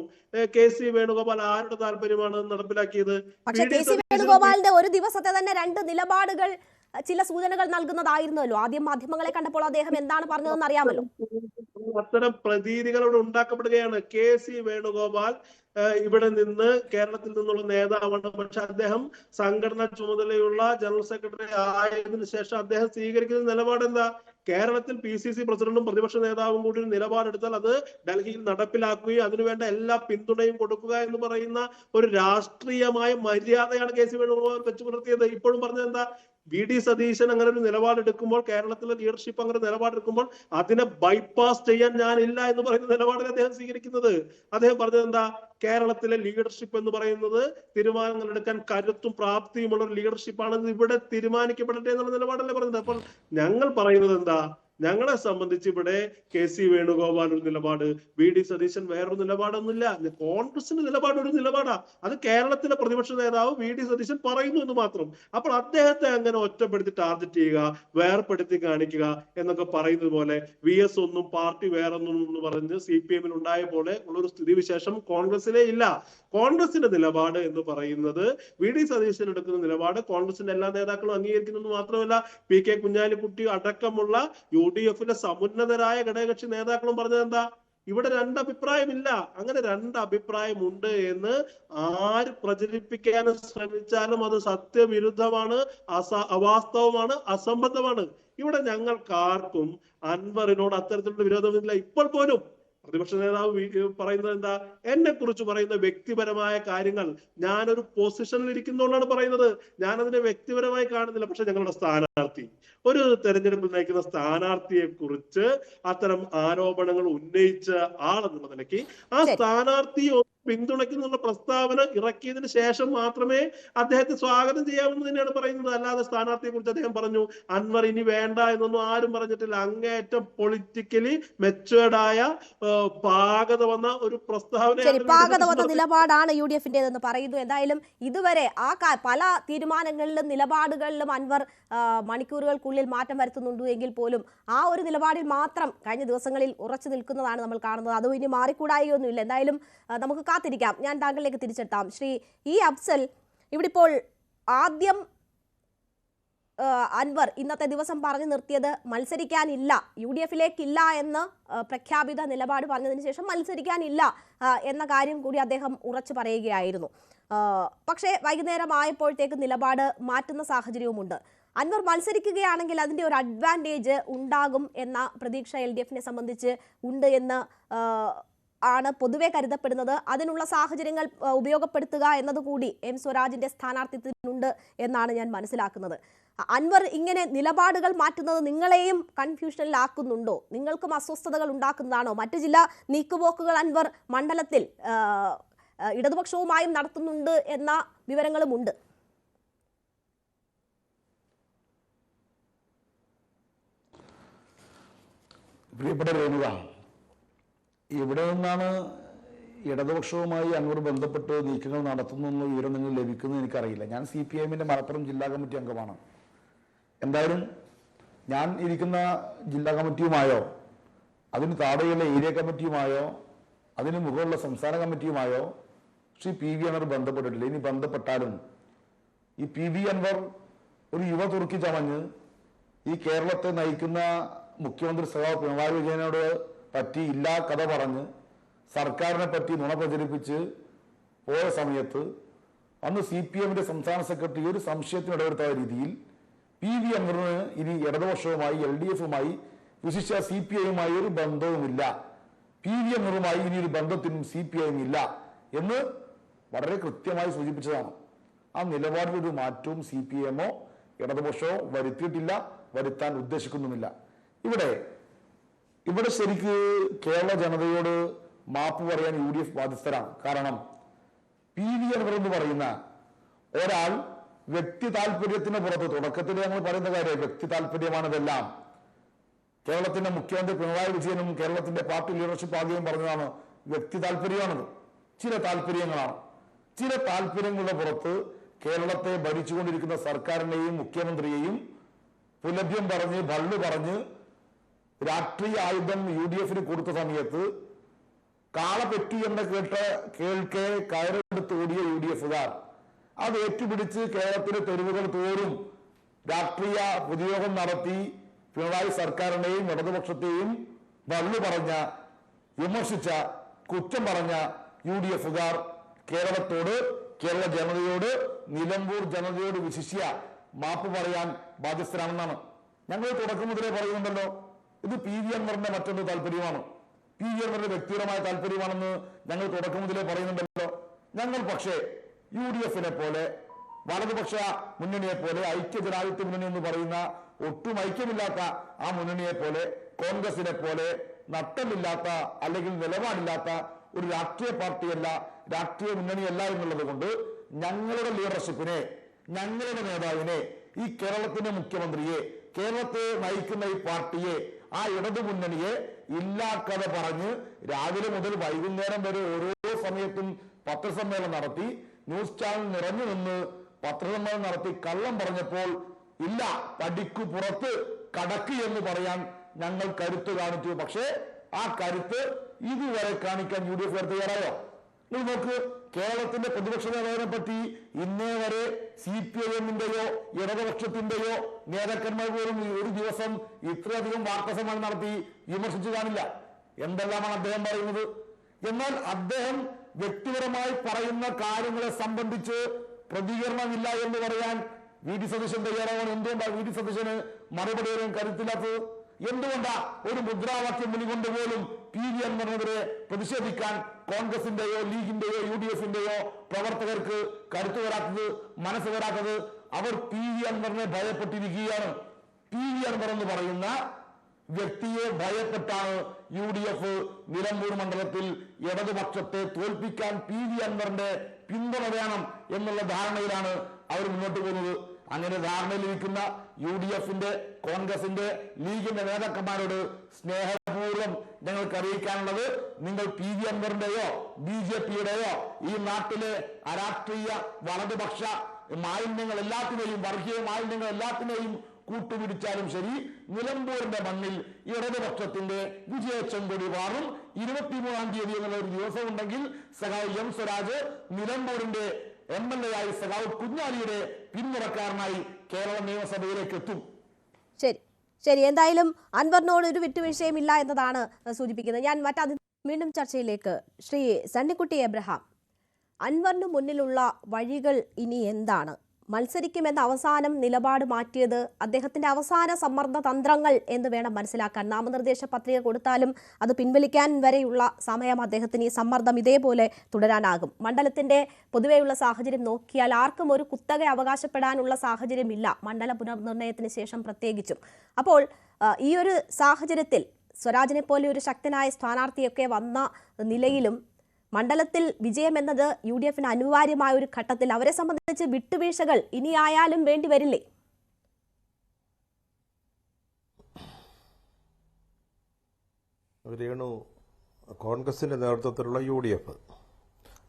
കെ.സി. വേണുഗോപാൽ ആരുടെ താല്പര്യമാണ് നടപ്പിലാക്കിയത്? പക്ഷേ കെ.സി. വേണുഗോപാലിന്റെ ഒരു ദിവസത്തെ തന്നെ 2 നിലപാടുകൾ ചില സൂചനകൾ നൽകുന്നതായിരുന്നല്ലോ. ആദ്യം മാധ്യമങ്ങളെ കണ്ടപ്പോൾ അദ്ദേഹം എന്താണ് പറഞ്ഞതെന്ന് അറിയാമല്ലോ. അത്തരം പ്രതീതികളോട് ഉണ്ടാക്കപ്പെടുകയാണ്. കെ.സി. വേണുഗോപാൽ ഇവിടെ നിന്ന് കേരളത്തിൽ നിന്നുള്ള നേതാവാണ്. പക്ഷെ അദ്ദേഹം സംഘടനാ ചുമതലയുള്ള ജനറൽ സെക്രട്ടറി ആയതിനു ശേഷം അദ്ദേഹം സ്വീകരിക്കുന്ന നിലപാട് എന്താ? കേരളത്തിൽ PCC പ്രസിഡന്റും പ്രതിപക്ഷ നേതാവും കൂടി നിലപാടെടുത്താൽ അത് ഡൽഹിയിൽ നടപ്പിലാക്കുകയും അതിനുവേണ്ട എല്ലാ പിന്തുണയും കൊടുക്കുക എന്ന് പറയുന്ന ഒരു രാഷ്ട്രീയമായ മര്യാദയാണ് കെ.സി. വേണുഗോപാൽ വെച്ചു പുലർത്തിയത്. ഇപ്പോഴും പറഞ്ഞത് എന്താ? വി.ഡി. സതീശൻ അങ്ങനെ ഒരു നിലപാടെടുക്കുമ്പോൾ, കേരളത്തിലെ ലീഡർഷിപ്പ് അങ്ങനെ നിലപാടെടുക്കുമ്പോൾ അതിനെ ബൈപ്പാസ് ചെയ്യാൻ ഞാനില്ല എന്ന് പറയുന്ന നിലപാടിൽ അദ്ദേഹം സ്വീകരിക്കുന്നത്. അദ്ദേഹം പറഞ്ഞത് എന്താ? കേരളത്തിലെ ലീഡർഷിപ്പ് എന്ന് പറയുന്നത് തീരുമാനങ്ങൾ എടുക്കാൻ കരുത്തും പ്രാപ്തിയുമുള്ള ഒരു ലീഡർഷിപ്പാണ്, ഇവിടെ തീരുമാനിക്കപ്പെടട്ടെ എന്നുള്ള നിലപാടല്ലേ പറഞ്ഞത്. അപ്പോൾ ഞങ്ങൾ പറയുന്നത് എന്താ? ഞങ്ങളെ സംബന്ധിച്ച് ഇവിടെ കെ.സി. വേണുഗോപാൽ ഒരു നിലപാട്, വി.ഡി. സതീശൻ വേറൊരു നിലപാടൊന്നുമില്ല. കോൺഗ്രസിന്റെ നിലപാട് ഒരു നിലപാടാ. അത് കേരളത്തിലെ പ്രതിപക്ഷ നേതാവ് വി.ഡി. സതീശൻ പറയുന്നു എന്ന് മാത്രം. അപ്പോൾ അദ്ദേഹത്തെ അങ്ങനെ ഒറ്റപ്പെടുത്തി ടാർഗറ്റ് ചെയ്യുക, വേർപ്പെടുത്തി കാണിക്കുക എന്നൊക്കെ പറയുന്നത് പോലെ VS ഒന്നും പാർട്ടി വേറൊന്നും എന്ന് പറഞ്ഞ് CPM ഉണ്ടായ പോലെ ഉള്ളൊരു സ്ഥിതിവിശേഷം കോൺഗ്രസിലെ ഇല്ല. കോൺഗ്രസിന്റെ നിലപാട് എന്ന് പറയുന്നത്, വി.ഡി. സതീശൻ എടുക്കുന്ന നിലപാട് കോൺഗ്രസിന്റെ എല്ലാ നേതാക്കളും അംഗീകരിക്കുന്നു മാത്രമല്ല, PK കുഞ്ഞാലിക്കുട്ടി അടക്കമുള്ള UDF-ലെ സമുന്നതരായ ഘടകകക്ഷി നേതാക്കളും പറഞ്ഞത് എന്താ? ഇവിടെ 2 അഭിപ്രായമില്ല. അങ്ങനെ 2 അഭിപ്രായമുണ്ട് എന്ന് ആര് പ്രചരിപ്പിക്കാൻ ശ്രമിച്ചാലും അത് സത്യവിരുദ്ധമാണ്, അവാസ്തവമാണ്, അസംബന്ധമാണ്. ഇവിടെ ഞങ്ങൾക്കാർക്കും അൻവറിനോട് അത്തരത്തിലുള്ള വിരോധമില്ല. ഇപ്പോൾ പോലും പ്രതിപക്ഷ നേതാവ് പറയുന്നത് എന്താ? എന്നെ കുറിച്ച് പറയുന്ന വ്യക്തിപരമായ കാര്യങ്ങൾ ഞാനൊരു പൊസിഷനിൽ ഇരിക്കുന്നതുകൊണ്ടാണ് പറയുന്നത്. ഞാനതിനെ വ്യക്തിപരമായി കാണുന്നില്ല. പക്ഷെ ഞങ്ങളുടെ സ്ഥാനാർത്ഥി, ഒരു തെരഞ്ഞെടുപ്പിൽ നയിക്കുന്ന സ്ഥാനാർത്ഥിയെ കുറിച്ച് അത്തരം ആരോപണങ്ങൾ ഉന്നയിച്ച ആളെന്നുള്ള നിലയ്ക്ക് ആ സ്ഥാനാർത്ഥിയെ പിന്തുണയ്ക്കുന്നുള്ള പ്രസ്താവന ഇറക്കിയതിന് ശേഷം മാത്രമേ അദ്ദേഹത്തെ സ്വാഗതം ചെയ്യാമെന്ന് തന്നെയാണ് പറയുന്നത്. അല്ലാതെ സ്ഥാനാർത്ഥിയെ കുറിച്ച് അദ്ദേഹം പറഞ്ഞു അൻവർ ഇനി വേണ്ട എന്നൊന്നും ആരും പറഞ്ഞിട്ടില്ല. അങ്ങേയറ്റം പൊളിറ്റിക്കലി മെച്ചുവേർഡായ പാകത വന്ന ഒരു പ്രസ്താവന നിലപാടാണ് UDF-ന്റേതെന്ന് പറയുന്നു. എന്തായാലും ഇതുവരെ പല തീരുമാനങ്ങളിലും നിലപാടുകളിലും അൻവർ മണിക്കൂറുകൾക്കുള്ളിൽ മാറ്റം വരുത്തുന്നുണ്ട് എങ്കിൽ പോലും ആ ഒരു നിലപാടിൽ മാത്രം കഴിഞ്ഞ ദിവസങ്ങളിൽ ഉറച്ചു നിൽക്കുന്നതാണ് നമ്മൾ കാണുന്നത്. അതും ഇനി മാറിക്കൂടായൊന്നുമില്ല. എന്തായാലും നമുക്ക് കാത്തിരിക്കാം. ഞാൻ താങ്കളിലേക്ക് തിരിച്ചെത്താം. ശ്രീ അഫ്സൽ, ഇവിടെ ഇപ്പോൾ ആദ്യം അൻവർ ഇന്നത്തെ ദിവസം പറഞ്ഞു നിർത്തിയത് മത്സരിക്കാനില്ല, UDF-ലേക്കില്ല എന്ന് പ്രഖ്യാപിത നിലപാട് പറഞ്ഞതിന് ശേഷം മത്സരിക്കാനില്ല എന്ന കാര്യം കൂടി അദ്ദേഹം ഉറച്ചു പറയുകയായിരുന്നു. പക്ഷേ വൈകുന്നേരം ആയപ്പോഴത്തേക്ക് നിലപാട് മാറ്റുന്ന സാഹചര്യവുമുണ്ട്. അൻവർ മത്സരിക്കുകയാണെങ്കിൽ അതിൻ്റെ ഒരു അഡ്വാൻറ്റേജ് ഉണ്ടാകും എന്ന പ്രതീക്ഷ LDF-നെ സംബന്ധിച്ച് ഉണ്ട് എന്ന് ആണ് പൊതുവെ കരുതപ്പെടുന്നത്. അതിനുള്ള സാഹചര്യങ്ങൾ ഉപയോഗപ്പെടുത്തുക എന്നതുകൂടി M സ്വരാജിന്റെ സ്ഥാനാർത്ഥിത്വത്തിനുണ്ട് എന്നാണ് ഞാൻ മനസ്സിലാക്കുന്നത്. അൻവർ ഇങ്ങനെ നിലപാടുകൾ മാറ്റുന്നത് നിങ്ങളെയും കൺഫ്യൂഷനിലാക്കുന്നുണ്ടോ? നിങ്ങൾക്കും അസ്വസ്ഥതകൾ ഉണ്ടാക്കുന്നതാണോ? മറ്റു ചില നീക്കുപോക്കുകൾ അൻവർ മണ്ഡലത്തിൽ ഇടതുപക്ഷവുമായും നടത്തുന്നുണ്ട് എന്ന വിവരങ്ങളുമുണ്ട്. പ്രിയപ്പെട്ട രേണുക, ഇവിടെ നിന്നാണ് ഇടതുപക്ഷവുമായി അൻവർ ബന്ധപ്പെട്ട് നീക്കങ്ങൾ നടത്തുന്ന വിവരം നിങ്ങൾ ലഭിക്കുന്നത് എനിക്കറിയില്ല. ഞാൻ CPM-ന്റെ മലപ്പുറം ജില്ലാ കമ്മിറ്റി അംഗമാണ്. എന്തായാലും ഞാൻ ഇരിക്കുന്ന ജില്ലാ കമ്മിറ്റിയുമായോ അതിന് താഴെയുള്ള ഏരിയ കമ്മിറ്റിയുമായോ അതിന് മുകളിലുള്ള സംസ്ഥാന കമ്മിറ്റിയുമായോ ശ്രീ PV അൻവർ ബന്ധപ്പെട്ടിട്ടില്ല. ഇനി ബന്ധപ്പെട്ടാലും ഈ PV അൻവർ ഒരു യുവ തുർക്കി ചമഞ്ഞ് ഈ കേരളത്തെ നയിക്കുന്ന മുഖ്യമന്ത്രി സഖാവ് പിണറായി വിജയനോട് പറ്റി ഇല്ലാ കഥ പറഞ്ഞ് സർക്കാരിനെ പറ്റി നുണ പ്രചരിപ്പിച്ച് പോയ സമയത്ത് അന്ന് CPM-ന്റെ സംസ്ഥാന സെക്രട്ടറി ഒരു സംശയത്തിന് ഇടവരുത്താത്ത രീതിയിൽ PV അൻവറിന് ഇനി ഇടതുപക്ഷവുമായി LDF-മായി വിശിഷ്ട CPI-യുമായി ഒരു ബന്ധവുമില്ല, PV അൻവറുമായി ഇനി ഒരു ബന്ധത്തിനും CPI-യും ഇല്ല എന്ന് വളരെ കൃത്യമായി സൂചിപ്പിച്ചതാണ്. ആ നിലപാടിലൊരു മാറ്റവും CPM-ഓ ഇടതുപക്ഷമോ വരുത്തിയിട്ടില്ല, വരുത്താൻ ഉദ്ദേശിക്കുന്നുമില്ല. ഇവിടെ ശരിക്ക് കേരള ജനതയോട് മാപ്പ് പറയാൻ UDF ബാധ്യസ്ഥരാണ്. കാരണം PV അൻവർ എന്ന് പറയുന്ന ഒരാൾ വ്യക്തി താല്പര്യത്തിന് പുറത്ത്, തുടക്കത്തിൽ ഞങ്ങൾ പറയുന്ന കാര്യം വ്യക്തി താല്പര്യമാണിതെല്ലാം. കേരളത്തിന്റെ മുഖ്യമന്ത്രി പിണറായി വിജയനും കേരളത്തിന്റെ പാർട്ടി ലീഡർഷിപ്പ് ആദ്യം പറഞ്ഞതാണ് വ്യക്തി താല്പര്യമാണത്. ചില താല്പര്യങ്ങളാണ്. ചില താല്പര്യങ്ങളുടെ പുറത്ത് കേരളത്തെ ഭരിച്ചുകൊണ്ടിരിക്കുന്ന സർക്കാരിനെയും മുഖ്യമന്ത്രിയെയും പുലഭ്യം പറഞ്ഞ് ഭള്ളു പറഞ്ഞ് രാഷ്ട്രീയ ആയുധം UDF കൊടുത്ത സമയത്ത് കാള പെറ്റി എന്ന് കേൾക്കെ കയറെടുത്ത് ഓടിയ UDF-കാർ അത് ഏറ്റുപിടിച്ച് കേരളത്തിലെ തെരുവുകൾ തോറും രാഷ്ട്രീയ പൊതുയോഗം നടത്തി പിണറായി സർക്കാരിനെയും ഇടതുപക്ഷത്തെയും വള്ളു പറഞ്ഞ, വിമർശിച്ച, കുറ്റം പറഞ്ഞ UDF-കാർ കേരളത്തോട്, കേരള ജനതയോട്, നിലമ്പൂർ ജനതയോട് വിശിഷ്യ മാപ്പ് പറയാൻ ബാധ്യസ്ഥരാണെന്നാണ് ഞങ്ങൾ തുടക്കം മുതലേ പറയുന്നുണ്ടല്ലോ. ഇത് PV അൻവറിന്റെ മറ്റൊരു താല്പര്യമാണ്, PV അൻവറിന്റെ വ്യക്തിപരമായ താല്പര്യമാണെന്ന് ഞങ്ങൾ തുടക്കം മുതലേ പറയുന്നുണ്ടല്ലോ. ഞങ്ങൾ പക്ഷേ UDF-നെ പോലെ, വലതുപക്ഷ മുന്നണിയെ പോലെ, ഐക്യജനാധിപത്യ മുന്നണി എന്ന് പറയുന്ന ഒട്ടും ഐക്യമില്ലാത്ത ആ മുന്നണിയെ പോലെ, കോൺഗ്രസിനെ പോലെ നട്ടമില്ലാത്ത അല്ലെങ്കിൽ നിലപാടില്ലാത്ത ഒരു രാഷ്ട്രീയ പാർട്ടിയല്ല, രാഷ്ട്രീയ മുന്നണിയല്ല എന്നുള്ളത് കൊണ്ട് ഞങ്ങളുടെ ലീഡർഷിപ്പിനെ, ഞങ്ങളുടെ നേതാവിനെ, ഈ കേരളത്തിന്റെ മുഖ്യമന്ത്രിയെ, കേരളത്തെ നയിക്കുന്ന ഈ പാർട്ടിയെ, ആ ഇടതു മുന്നണിയെ ഇല്ലാക്കഥ പറഞ്ഞ് രാവിലെ മുതൽ വൈകുന്നേരം വരെ ഓരോ സമയത്തും പത്രസമ്മേളനം നടത്തി, ന്യൂസ് ചാനൽ നിറഞ്ഞു നിന്ന് പത്രസമ്മേളനം നടത്തി കള്ളം പറഞ്ഞപ്പോൾ ഇല്ല, പടിക്കു പുറത്ത് കടക്ക് എന്ന് പറയാൻ ഞങ്ങൾ കരുത്ത് കാണിച്ചു. പക്ഷേ ആ കരുത്ത് ഇതുവരെ കാണിക്കാൻ UDF തയ്യാറായോ? നിങ്ങൾ നോക്ക്, കേരളത്തിന്റെ പ്രതിപക്ഷ നേതാവിനെ പറ്റി ഇന്നേ വരെ CPIM-ന്റെയോ ഇടതുപക്ഷത്തിന്റെയോ നേതാക്കന്മാർ പോലും ഒരു ദിവസം ഇത്രയധികം വാർത്താസമ്മേളനം നടത്തി വിമർശിച്ചു കാണില്ല. എന്തെല്ലാമാണ് അദ്ദേഹം പറയുന്നത്? എന്നാൽ അദ്ദേഹം വ്യക്തിപരമായി പറയുന്ന കാര്യങ്ങളെ സംബന്ധിച്ച് പ്രതികരണമില്ല എന്ന് പറയാൻ VD സതീശൻ തയ്യാറാവണം. എന്തുകൊണ്ടാണ് VD സതീശന് മറുപടി പറയാൻ കരുത്തില്ലാത്തത്? എന്തുകൊണ്ടാ ഒരു മുദ്രാവാക്യം മുന്നിക്കൊണ്ട് പോലും PV അൻവറിനെതിരെ പ്രതിഷേധിക്കാൻ കോൺഗ്രസിന്റെയോ ലീഗിന്റെയോ UDF-ന്റെയോ പ്രവർത്തകർക്ക് കരുത്തു വരാത്തത്, മനസ്സ് വരാത്തത്? അവർ PV അൻവറിനെ ഭയപ്പെട്ടിരിക്കുകയാണ്. PV അൻവർ എന്ന് പറയുന്ന വ്യക്തിയെ ഭയപ്പെട്ടാണ് UDF നിലമ്പൂർ മണ്ഡലത്തിൽ ഇടതുപക്ഷത്തെ തോൽപ്പിക്കാൻ PV അൻവറിന്റെ പിന്തുണ വേണം എന്നുള്ള ധാരണയിലാണ് അവർ മുന്നോട്ട് പോകുന്നത്. അങ്ങനെ ധാരണയിലിരിക്കുന്ന UDF-ന്റെ, കോൺഗ്രസിന്റെ, ലീഗിന്റെ നേതാക്കന്മാരോട് സ്നേഹപൂർവ്വം ഞങ്ങൾക്ക് അറിയിക്കാനുള്ളത്, നിങ്ങൾ PV അൻവറിന്റെയോ BJP-യുടെയോ ഈ നാട്ടിലെ അരാഷ്ട്രീയ വലതുപക്ഷ മാലിന്യങ്ങൾ എല്ലാത്തിനെയും, വർഗീയ മാലിന്യങ്ങൾ എല്ലാത്തിനെയും കൂട്ടുപിടിച്ചാലും ശരി, നിലമ്പൂരിന്റെ മണ്ണിൽ ഇടതുപക്ഷത്തിന്റെ വിജയച്ചെങ്കൊടി വാറും. 23-ാം തീയതി എന്നുള്ള ഒരു ദിവസം ഉണ്ടെങ്കിൽ സഖാവ് M സ്വരാജ് നിലമ്പൂരിന്റെ MLA ആയി സഖാവ് കുഞ്ഞാലിയുടെ പിന്മുറക്കാരനായി കേരള നിയമസഭയിലേക്ക് എത്തും. ശരി, എന്തായാലും അൻവറിനോട് ഒരു വിട്ടുവീഴ്ചയുമില്ല എന്നതാണ് സൂചിപ്പിക്കുന്നത്. ഞാൻ വീണ്ടും ചർച്ചയിലേക്ക്. ശ്രീ സണ്ണിക്കുട്ടി എബ്രഹാം, അൻവറിന് മുന്നിലുള്ള വഴികൾ ഇനി എന്താണ്? മത്സരിക്കുമെന്ന അവസാനം നിലപാട് മാറ്റിയത് അദ്ദേഹത്തിന്റെ അവസാന സമ്മർദ്ദ തന്ത്രങ്ങൾ എന്ന് വേണം മനസ്സിലാക്കാൻ. നാമനിർദ്ദേശ പത്രിക കൊടുത്താലും അത് പിൻവലിക്കാൻ വരെയുള്ള സമയം അദ്ദേഹത്തിന് ഈ സമ്മർദ്ദം ഇതേപോലെ തുടരാനാകും. മണ്ഡലത്തിന്റെ പൊതുവെയുള്ള സാഹചര്യം നോക്കിയാൽ ആർക്കും ഒരു കുത്തക അവകാശപ്പെടാനുള്ള സാഹചര്യമില്ല, മണ്ഡല പുനർനിർണയത്തിന് ശേഷം പ്രത്യേകിച്ചും. അപ്പോൾ ഈ ഒരു സാഹചര്യത്തിൽ സ്വരാജിനെ പോലെ ഒരു ശക്തനായ സ്ഥാനാർത്ഥിയൊക്കെ വന്ന നിലയിലും മണ്ഡലത്തിൽ വിജയം എന്നത് UDF-ന് അനിവാര്യമായ ഒരു ഘട്ടത്തിൽ അവരെ സംബന്ധിച്ച് വിട്ടുവീഴ്ചകൾ ഇനിയായാലും വേണ്ടി വരില്ലേ? രേണു, കോൺഗ്രസിന്റെ നേതൃത്വത്തിലുള്ള UDF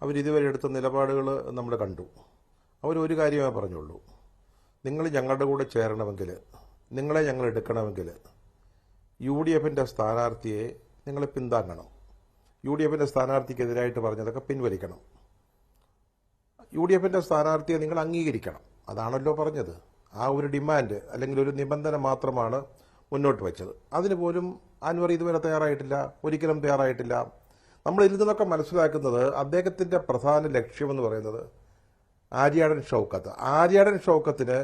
അവരിതുവരെ എടുത്ത നിലപാടുകൾ നമ്മൾ കണ്ടു. അവരൊരു കാര്യമേ പറഞ്ഞുള്ളൂ, നിങ്ങൾ ഞങ്ങളുടെ കൂടെ ചേരണമെങ്കിൽ, നിങ്ങളെ ഞങ്ങൾ എടുക്കണമെങ്കിൽ UDF-ന്റെ സ്ഥാനാർത്ഥിയെ നിങ്ങൾ പിന്താങ്ങണം. UDF-ന്റെ സ്ഥാനാർത്ഥിക്കെതിരായിട്ട് പറഞ്ഞതൊക്കെ പിൻവലിക്കണം. UDF-ന്റെ സ്ഥാനാർത്ഥിയെ നിങ്ങൾ അംഗീകരിക്കണം. അതാണല്ലോ പറഞ്ഞത്. ആ ഒരു ഡിമാൻഡ് അല്ലെങ്കിൽ ഒരു നിബന്ധന മാത്രമാണ് മുന്നോട്ട് വെച്ചത്. അതിന് പോലും അൻവർ ഇതുവരെ തയ്യാറായിട്ടില്ല, ഒരിക്കലും തയ്യാറായിട്ടില്ല. നമ്മൾ ഇതിൽ നിന്നൊക്കെ മനസ്സിലാക്കുന്നത് അദ്ദേഹത്തിന്റെ പ്രധാന ലക്ഷ്യമെന്ന് പറയുന്നത് ആര്യാടൻ ഷൗക്കത്തിന്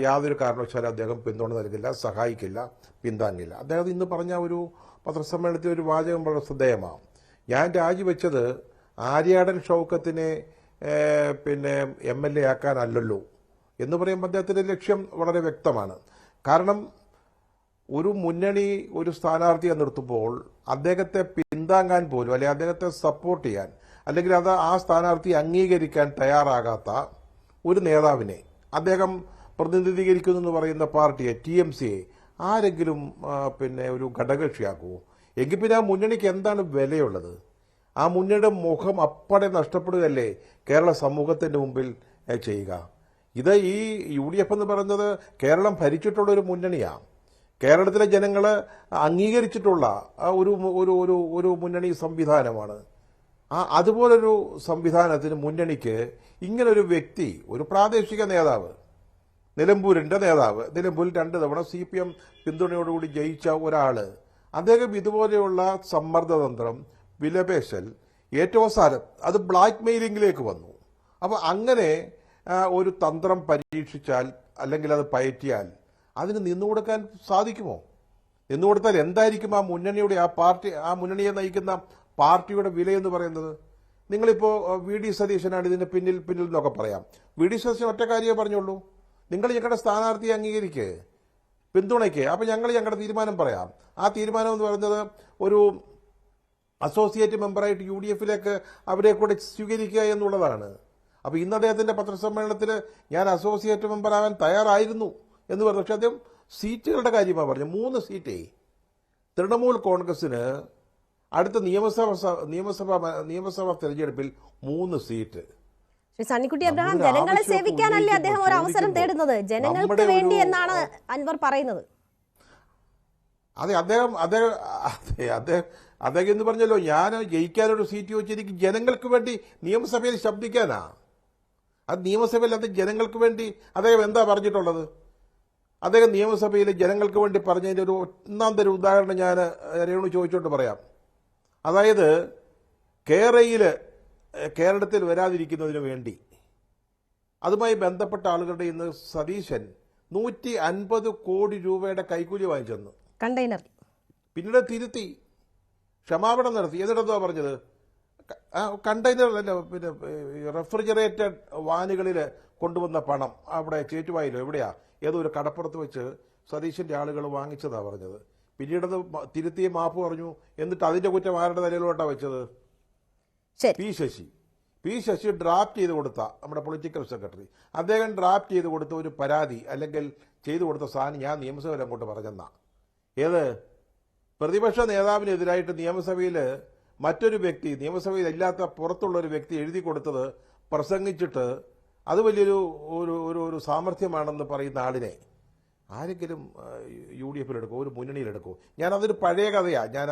യാതൊരു കാരണവശാലും അദ്ദേഹം പിന്തുണ നൽകില്ല, സഹായിക്കില്ല, പിന്താങ്ങില്ല. അദ്ദേഹം ഇന്ന് പറഞ്ഞ ഒരു പത്രസമ്മേളനത്തിൽ ഒരു വാചകം വളരെ ശ്രദ്ധേയമാണ്. ഞാൻ രാജിവെച്ചത് ആര്യാടൻ ഷൗക്കത്തിനെ MLA ആക്കാനല്ലല്ലോ എന്ന് പറയുമ്പോൾ അദ്ദേഹത്തിന്റെ ലക്ഷ്യം വളരെ വ്യക്തമാണ്. കാരണം ഒരു മുന്നണി ഒരു സ്ഥാനാർത്ഥിയെ നിർത്തുമ്പോൾ അദ്ദേഹത്തെ പിന്താങ്ങാൻ പോലും, അല്ലെങ്കിൽ അദ്ദേഹത്തെ സപ്പോർട്ട് ചെയ്യാൻ, അല്ലെങ്കിൽ അത് ആ സ്ഥാനാർത്ഥി അംഗീകരിക്കാൻ തയ്യാറാകാത്ത ഒരു നേതാവിനെ അദ്ദേഹം പ്രതിനിധീകരിക്കുന്നു എന്ന് പറയുന്ന പാർട്ടിയെ, TMCയെ ആരെങ്കിലും ഒരു ഘടകകക്ഷിയാക്കുമോ? എങ്കിൽ പിന്നെ ആ മുന്നണിക്ക് എന്താണ് വിലയുള്ളത്? ആ മുന്നണിയുടെ മുഖം അപ്പടെ നഷ്ടപ്പെടുകയല്ലേ കേരള സമൂഹത്തിന്റെ മുമ്പിൽ ചെയ്യുക? ഇത് ഈ UDF എന്ന് പറയുന്നത് കേരളം ഭരിച്ചിട്ടുള്ളൊരു മുന്നണിയാണ്. കേരളത്തിലെ ജനങ്ങൾ അംഗീകരിച്ചിട്ടുള്ള ഒരു ഒരു ഒരു ഒരു മുന്നണി സംവിധാനമാണ്. അതുപോലൊരു സംവിധാനത്തിന് മുന്നണിക്ക് ഇങ്ങനൊരു വ്യക്തി, ഒരു പ്രാദേശിക നേതാവ്, നിലമ്പൂരിൻ്റെ നേതാവ്, നിലമ്പൂരിൽ 2 തവണ CPM പിന്തുണയോടുകൂടി ജയിച്ച ഒരാൾ, അദ്ദേഹം ഇതുപോലെയുള്ള സമ്മർദ്ദതന്ത്രം, വിലപേശൽ, ഏറ്റവും അവസാനം അത് ബ്ലാക്ക് മെയിലിംഗിലേക്ക് വന്നു. അപ്പോൾ അങ്ങനെ ഒരു തന്ത്രം പരീക്ഷിച്ചാൽ അല്ലെങ്കിൽ അത് പയറ്റിയാൽ അതിന് നിന്നുകൊടുക്കാൻ സാധിക്കുമോ? നിന്നുകൊടുത്താൽ എന്തായിരിക്കും ആ മുന്നണിയുടെ, ആ മുന്നണിയെ നയിക്കുന്ന പാർട്ടിയുടെ വിലയെന്ന് പറയുന്നത്? നിങ്ങളിപ്പോൾ VD സതീശനാണ് ഇതിന് പിന്നിൽ എന്നൊക്കെ പറയാം. VD സതീശൻ ഒറ്റ കാര്യമേ പറഞ്ഞുള്ളൂ, നിങ്ങൾ ഞങ്ങളുടെ സ്ഥാനാർത്ഥിയെ അംഗീകരിക്കുക, പിന്തുണയ്ക്കുക, അപ്പോൾ ഞങ്ങൾ ഞങ്ങളുടെ തീരുമാനം പറയാം. ആ തീരുമാനം എന്ന് പറയുന്നത് ഒരു അസോസിയേറ്റ് മെമ്പറായിട്ട് UDFിലേക്ക് അവരെ കൂടെ സ്വീകരിക്കുക എന്നുള്ളതാണ്. അപ്പോൾ ഇന്ന് അദ്ദേഹത്തിൻ്റെ പത്രസമ്മേളനത്തിൽ ഞാൻ അസോസിയേറ്റ് മെമ്പറാകാൻ തയ്യാറായിരുന്നു എന്ന് പറഞ്ഞു. പക്ഷെ അദ്ദേഹം സീറ്റുകളുടെ കാര്യമാണ് പറഞ്ഞു. 3 സീറ്റേ തൃണമൂൽ കോൺഗ്രസിന് അടുത്ത നിയമസഭാ തെരഞ്ഞെടുപ്പിൽ 3 സീറ്റ്. ശ്രീ സണ്ണിക്കുട്ടി അബ്രഹാം, ജനങ്ങളെ സേവിക്കാനല്ലേ അദ്ദേഹം ഒരു അവസരം തേടുന്നത്? ജനങ്ങൾക്ക് വേണ്ടി എന്നാണ് അൻവർ പറയുന്നത്. അതെ, അദ്ദേഹം എന്ന് പറഞ്ഞല്ലോ, ഞാൻ ജയിക്കാനൊരു സീറ്റ് ചോദിച്ചെനിക്ക് ജനങ്ങൾക്ക് വേണ്ടി നിയമസഭയിൽ ശബ്ദിക്കാനാ. അത് നിയമസഭയിൽ അത് ജനങ്ങൾക്ക് വേണ്ടി അദ്ദേഹം എന്താ പറഞ്ഞിട്ടുള്ളത്? അദ്ദേഹം നിയമസഭയിൽ ജനങ്ങൾക്ക് വേണ്ടി പറഞ്ഞതിൻ്റെ ഒരു ഒന്നാം തരം ഉദാഹരണം ഞാൻ രേണു ചോദിച്ചുകൊണ്ട് പറയാം. അതായത് കേരളത്തിൽ വരാതിരിക്കുന്നതിന് വേണ്ടി അതുമായി ബന്ധപ്പെട്ട ആളുകളുടെ ഇന്ന് സതീശൻ 150 കോടി രൂപയുടെ കൈക്കൂലി വാങ്ങിച്ചെന്നു കണ്ടെയ്നർ. പിന്നീട് തിരുത്തി ക്ഷമാപണം നടത്തി. എന്നിട്ടെന്താ പറഞ്ഞത്? കണ്ടെയ്നർ അല്ല, പിന്നെ റെഫ്രിജറേറ്റഡ് വാനുകളിൽ കൊണ്ടുവന്ന പണം അവിടെ ചേറ്റുവായിലോ എവിടെയാ ഏതോ ഒരു കടപ്പുറത്ത് വെച്ച് സതീശന്റെ ആളുകൾ വാങ്ങിച്ചതാ പറഞ്ഞത്. പിന്നീടത് തിരുത്തി മാപ്പ് പറഞ്ഞു. എന്നിട്ട് അതിന്റെ കുറ്റം ആരുടെ നിലയിലോട്ടാണ് വെച്ചത്? പി ശശി ഡ്രാഫ്റ്റ് ചെയ്ത് കൊടുത്ത നമ്മുടെ പൊളിറ്റിക്കൽ സെക്രട്ടറി, അദ്ദേഹം ഡ്രാഫ്റ്റ് ചെയ്ത് കൊടുത്ത ഒരു പരാതി അല്ലെങ്കിൽ ചെയ്തു കൊടുത്ത സാധനം ഞാൻ നിയമസഭയിൽ അങ്ങോട്ട് പറഞ്ഞെന്നാ. ഏത് പ്രതിപക്ഷ നേതാവിനെതിരായിട്ട് നിയമസഭയിൽ മറ്റൊരു വ്യക്തി, നിയമസഭയിൽ ഇല്ലാത്ത പുറത്തുള്ള ഒരു വ്യക്തി എഴുതി കൊടുത്തത് പ്രസംഗിച്ചിട്ട് അത് വലിയൊരു ഒരു സാമർഥ്യമാണെന്ന് പറയുന്ന ആളിനെ ആരെങ്കിലും UDFിലെടുക്കോ, ഒരു മുന്നണിയിലെടുക്കോ? ഞാനതൊരു പഴയ കഥയാണ് ഞാൻ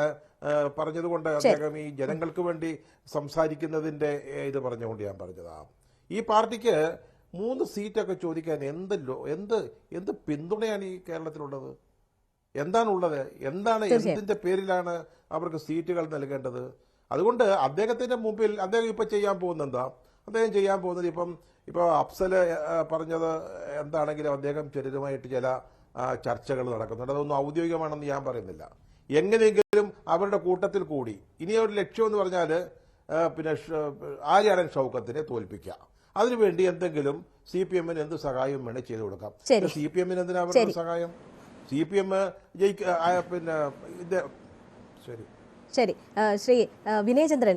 പറഞ്ഞതുകൊണ്ട് അദ്ദേഹം ഈ ജനങ്ങൾക്ക് വേണ്ടി സംസാരിക്കുന്നതിൻ്റെ ഇത് പറഞ്ഞുകൊണ്ട് ഞാൻ പറഞ്ഞതാ. ഈ പാർട്ടിക്ക് 3 സീറ്റൊക്കെ ചോദിക്കാൻ എന്ത് പിന്തുണയാണ് ഈ കേരളത്തിലുള്ളത്? എന്താണുള്ളത്? എന്തിന്റെ പേരിലാണ് അവർക്ക് സീറ്റുകൾ നൽകേണ്ടത്? അതുകൊണ്ട് അദ്ദേഹത്തിന്റെ മുമ്പിൽ അദ്ദേഹം ഇപ്പം ചെയ്യാൻ പോകുന്നത് എന്താ? അദ്ദേഹം ചെയ്യാൻ പോകുന്നത് ഇപ്പോൾ അഫ്സല് പറഞ്ഞത് എന്താണെങ്കിലും അദ്ദേഹം ചെറുതുമായിട്ട് ചില ചർച്ചകൾ നടക്കുന്നുണ്ട്. അതൊന്നും ഔദ്യോഗികമാണെന്ന് ഞാൻ പറയുന്നില്ല. എങ്ങനെയെങ്കിലും അവരുടെ കൂട്ടത്തിൽ കൂടി ഇനി ഒരു ലക്ഷ്യം എന്ന് പറഞ്ഞാൽ പിന്നെ ആര്യാടൻ ഷൗക്കത്തിനെ തോൽപ്പിക്കുക. അതിനുവേണ്ടി എന്തെങ്കിലും CPMന് എന്ത് സഹായം വേണേൽ ചെയ്തു കൊടുക്കാം. CPMന് എന്തിനാ അവരുടെ സഹായം? CPM പിന്നെ ഇത് ശരി. ശ്രീ വിനയചന്ദ്രൻ,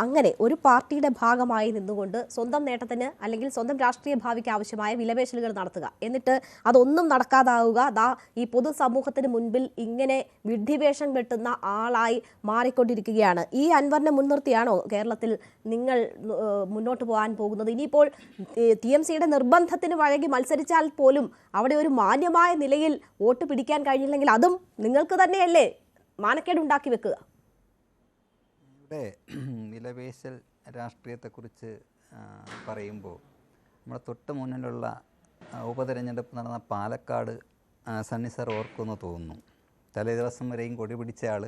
അങ്ങനെ ഒരു പാർട്ടിയുടെ ഭാഗമായി നിന്നുകൊണ്ട് സ്വന്തം നേട്ടത്തിന് അല്ലെങ്കിൽ സ്വന്തം രാഷ്ട്രീയ ഭാവിക്ക് ആവശ്യമായ വിലപേശലുകൾ നടത്തുക, എന്നിട്ട് അതൊന്നും നടക്കാതാവുക, ഈ പൊതുസമൂഹത്തിന് മുൻപിൽ ഇങ്ങനെ വിഡ്ഢിവേഷം കെട്ടുന്ന ആളായി മാറിക്കൊണ്ടിരിക്കുകയാണ്. ഈ അൻവറിനെ മുൻനിർത്തിയാണോ കേരളത്തിൽ നിങ്ങൾ മുന്നോട്ട് പോകാൻ പോകുന്നത്? ഇനിയിപ്പോൾ TMCയുടെ നിർബന്ധത്തിന് വഴങ്ങി മത്സരിച്ചാൽ പോലും അവിടെ ഒരു മാന്യമായ നിലയിൽ വോട്ട് പിടിക്കാൻ കഴിഞ്ഞില്ലെങ്കിൽ അതും നിങ്ങൾക്ക് തന്നെയല്ലേ മാനക്കേടുണ്ടാക്കി വെക്കുക? ഇവിടെ വിലപേശൽ രാഷ്ട്രീയത്തെക്കുറിച്ച് പറയുമ്പോൾ നമ്മുടെ തൊട്ട് മുന്നിലുള്ള ഉപതെരഞ്ഞെടുപ്പ് നടന്ന പാലക്കാട് സണ്ണി സാർ ഓർക്കുമെന്ന് തോന്നുന്നു. തലേ ദിവസം വരെയും കൊടി പിടിച്ച ആൾ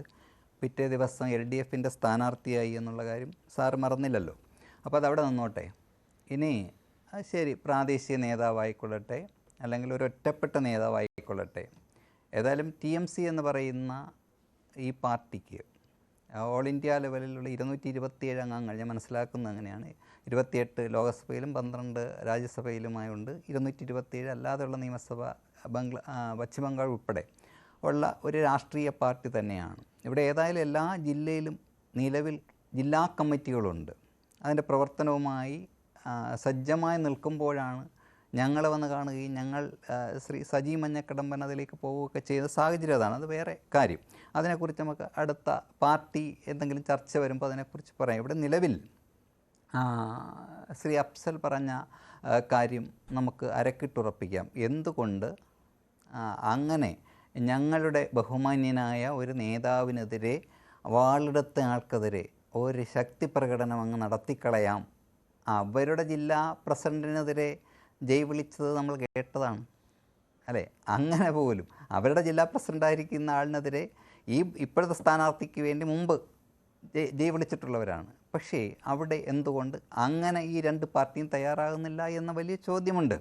പിറ്റേ ദിവസം LDFിൻ്റെ സ്ഥാനാർത്ഥിയായി എന്നുള്ള കാര്യം സാർ മറന്നില്ലല്ലോ. അപ്പോൾ അതവിടെ നിന്നോട്ടെ. ഇനി ശരി, പ്രാദേശിക നേതാവായിക്കൊള്ളട്ടെ അല്ലെങ്കിൽ ഒരു ഒറ്റപ്പെട്ട നേതാവായിക്കൊള്ളട്ടെ, ഏതായാലും TMC എന്ന് പറയുന്ന ഈ പാർട്ടിക്ക് ഓൾ ഇന്ത്യ ലെവലിലുള്ള 227 അംഗങ്ങൾ, ഞാൻ മനസ്സിലാക്കുന്നത് അങ്ങനെയാണ്, 28 ലോകസഭയിലും 12 രാജ്യസഭയിലുമായുണ്ട്, 227 അല്ലാതെയുള്ള നിയമസഭ പശ്ചിമ ബംഗാൾ ഉൾപ്പെടെ ഉള്ള ഒരു രാഷ്ട്രീയ പാർട്ടി തന്നെയാണ്. ഇവിടെ ഏതായാലും എല്ലാ ജില്ലയിലും നിലവിൽ ജില്ലാ കമ്മിറ്റികളുണ്ട്. അതിൻ്റെ പ്രവർത്തനവുമായി സജ്ജമായി നിൽക്കുമ്പോഴാണ് ഞങ്ങളെ വന്ന് കാണുകയും ഞങ്ങൾ ശ്രീ സജി മഞ്ഞക്കടമ്പൻ അതിലേക്ക് പോവുകയൊക്കെ ചെയ്ത സാഹചര്യം അതാണ്. അത് വേറെ കാര്യം. അതിനെക്കുറിച്ച് നമുക്ക് അടുത്ത പാർട്ടി എന്തെങ്കിലും ചർച്ച വരുമ്പോൾ അതിനെക്കുറിച്ച് പറയാം. ഇവിടെ നിലവിൽ ശ്രീ അഫ്സൽ പറഞ്ഞ കാര്യം നമുക്ക് അരക്കിട്ടുറപ്പിക്കാം. എന്തുകൊണ്ട് അങ്ങനെ ഞങ്ങളുടെ ബഹുമാന്യനായ ഒരു നേതാവിനെതിരെ വാളെടുത്ത ആൾക്കെതിരെ ഒരു ശക്തി പ്രകടനം അങ്ങ് നടത്തിക്കളയാം. അവരുടെ ജില്ലാ പ്രസിഡൻറ്റിനെതിരെ ജയ് വിളിച്ചത് നമ്മൾ കേട്ടതാണ് അല്ലേ? അങ്ങനെ പോലും അവരുടെ ജില്ലാ പ്രസിഡൻ്റായിരിക്കുന്ന ആളിനെതിരെ ഇപ്പോഴത്തെ സ്ഥാനാർത്ഥിക്ക് വേണ്ടി മുമ്പ് ജയ് വിളിച്ചിട്ടുള്ളവരാണ്. പക്ഷേ അവിടെ എന്തുകൊണ്ട് അങ്ങനെ ഈ രണ്ട് പാർട്ടിയും തയ്യാറാകുന്നില്ല എന്ന വലിയ ചോദ്യമുണ്ട്.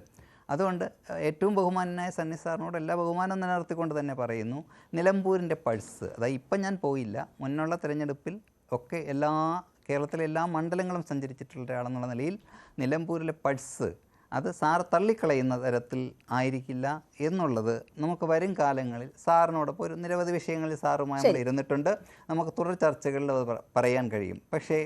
അതുകൊണ്ട് ഏറ്റവും ബഹുമാനായ സണ്ണി സാറിനോട് എല്ലാ ബഹുമാനം നിലനിർത്തിക്കൊണ്ട് തന്നെ പറയുന്നു, നിലമ്പൂരിൻ്റെ പൾസ്, അതായത് ഇപ്പം ഞാൻ പോയില്ല, മുന്നുള്ള തിരഞ്ഞെടുപ്പിൽ ഒക്കെ കേരളത്തിലെ എല്ലാ മണ്ഡലങ്ങളും സഞ്ചരിച്ചിട്ടുള്ള ഒരാളെന്നുള്ള നിലയിൽ നിലമ്പൂരിലെ പൾസ് അത് സാർ തള്ളിക്കളയുന്ന തരത്തിൽ ആയിരിക്കില്ല എന്നുള്ളത് നമുക്ക് വരും കാലങ്ങളിൽ സാറിനോടൊപ്പം ഒരു നിരവധി വിഷയങ്ങളിൽ സാറുമായി നമ്മൾ ഇരുന്നിട്ടുണ്ട്, നമുക്ക് തുടർ ചർച്ചകളിൽ അത് പറയാൻ കഴിയും. പക്ഷേ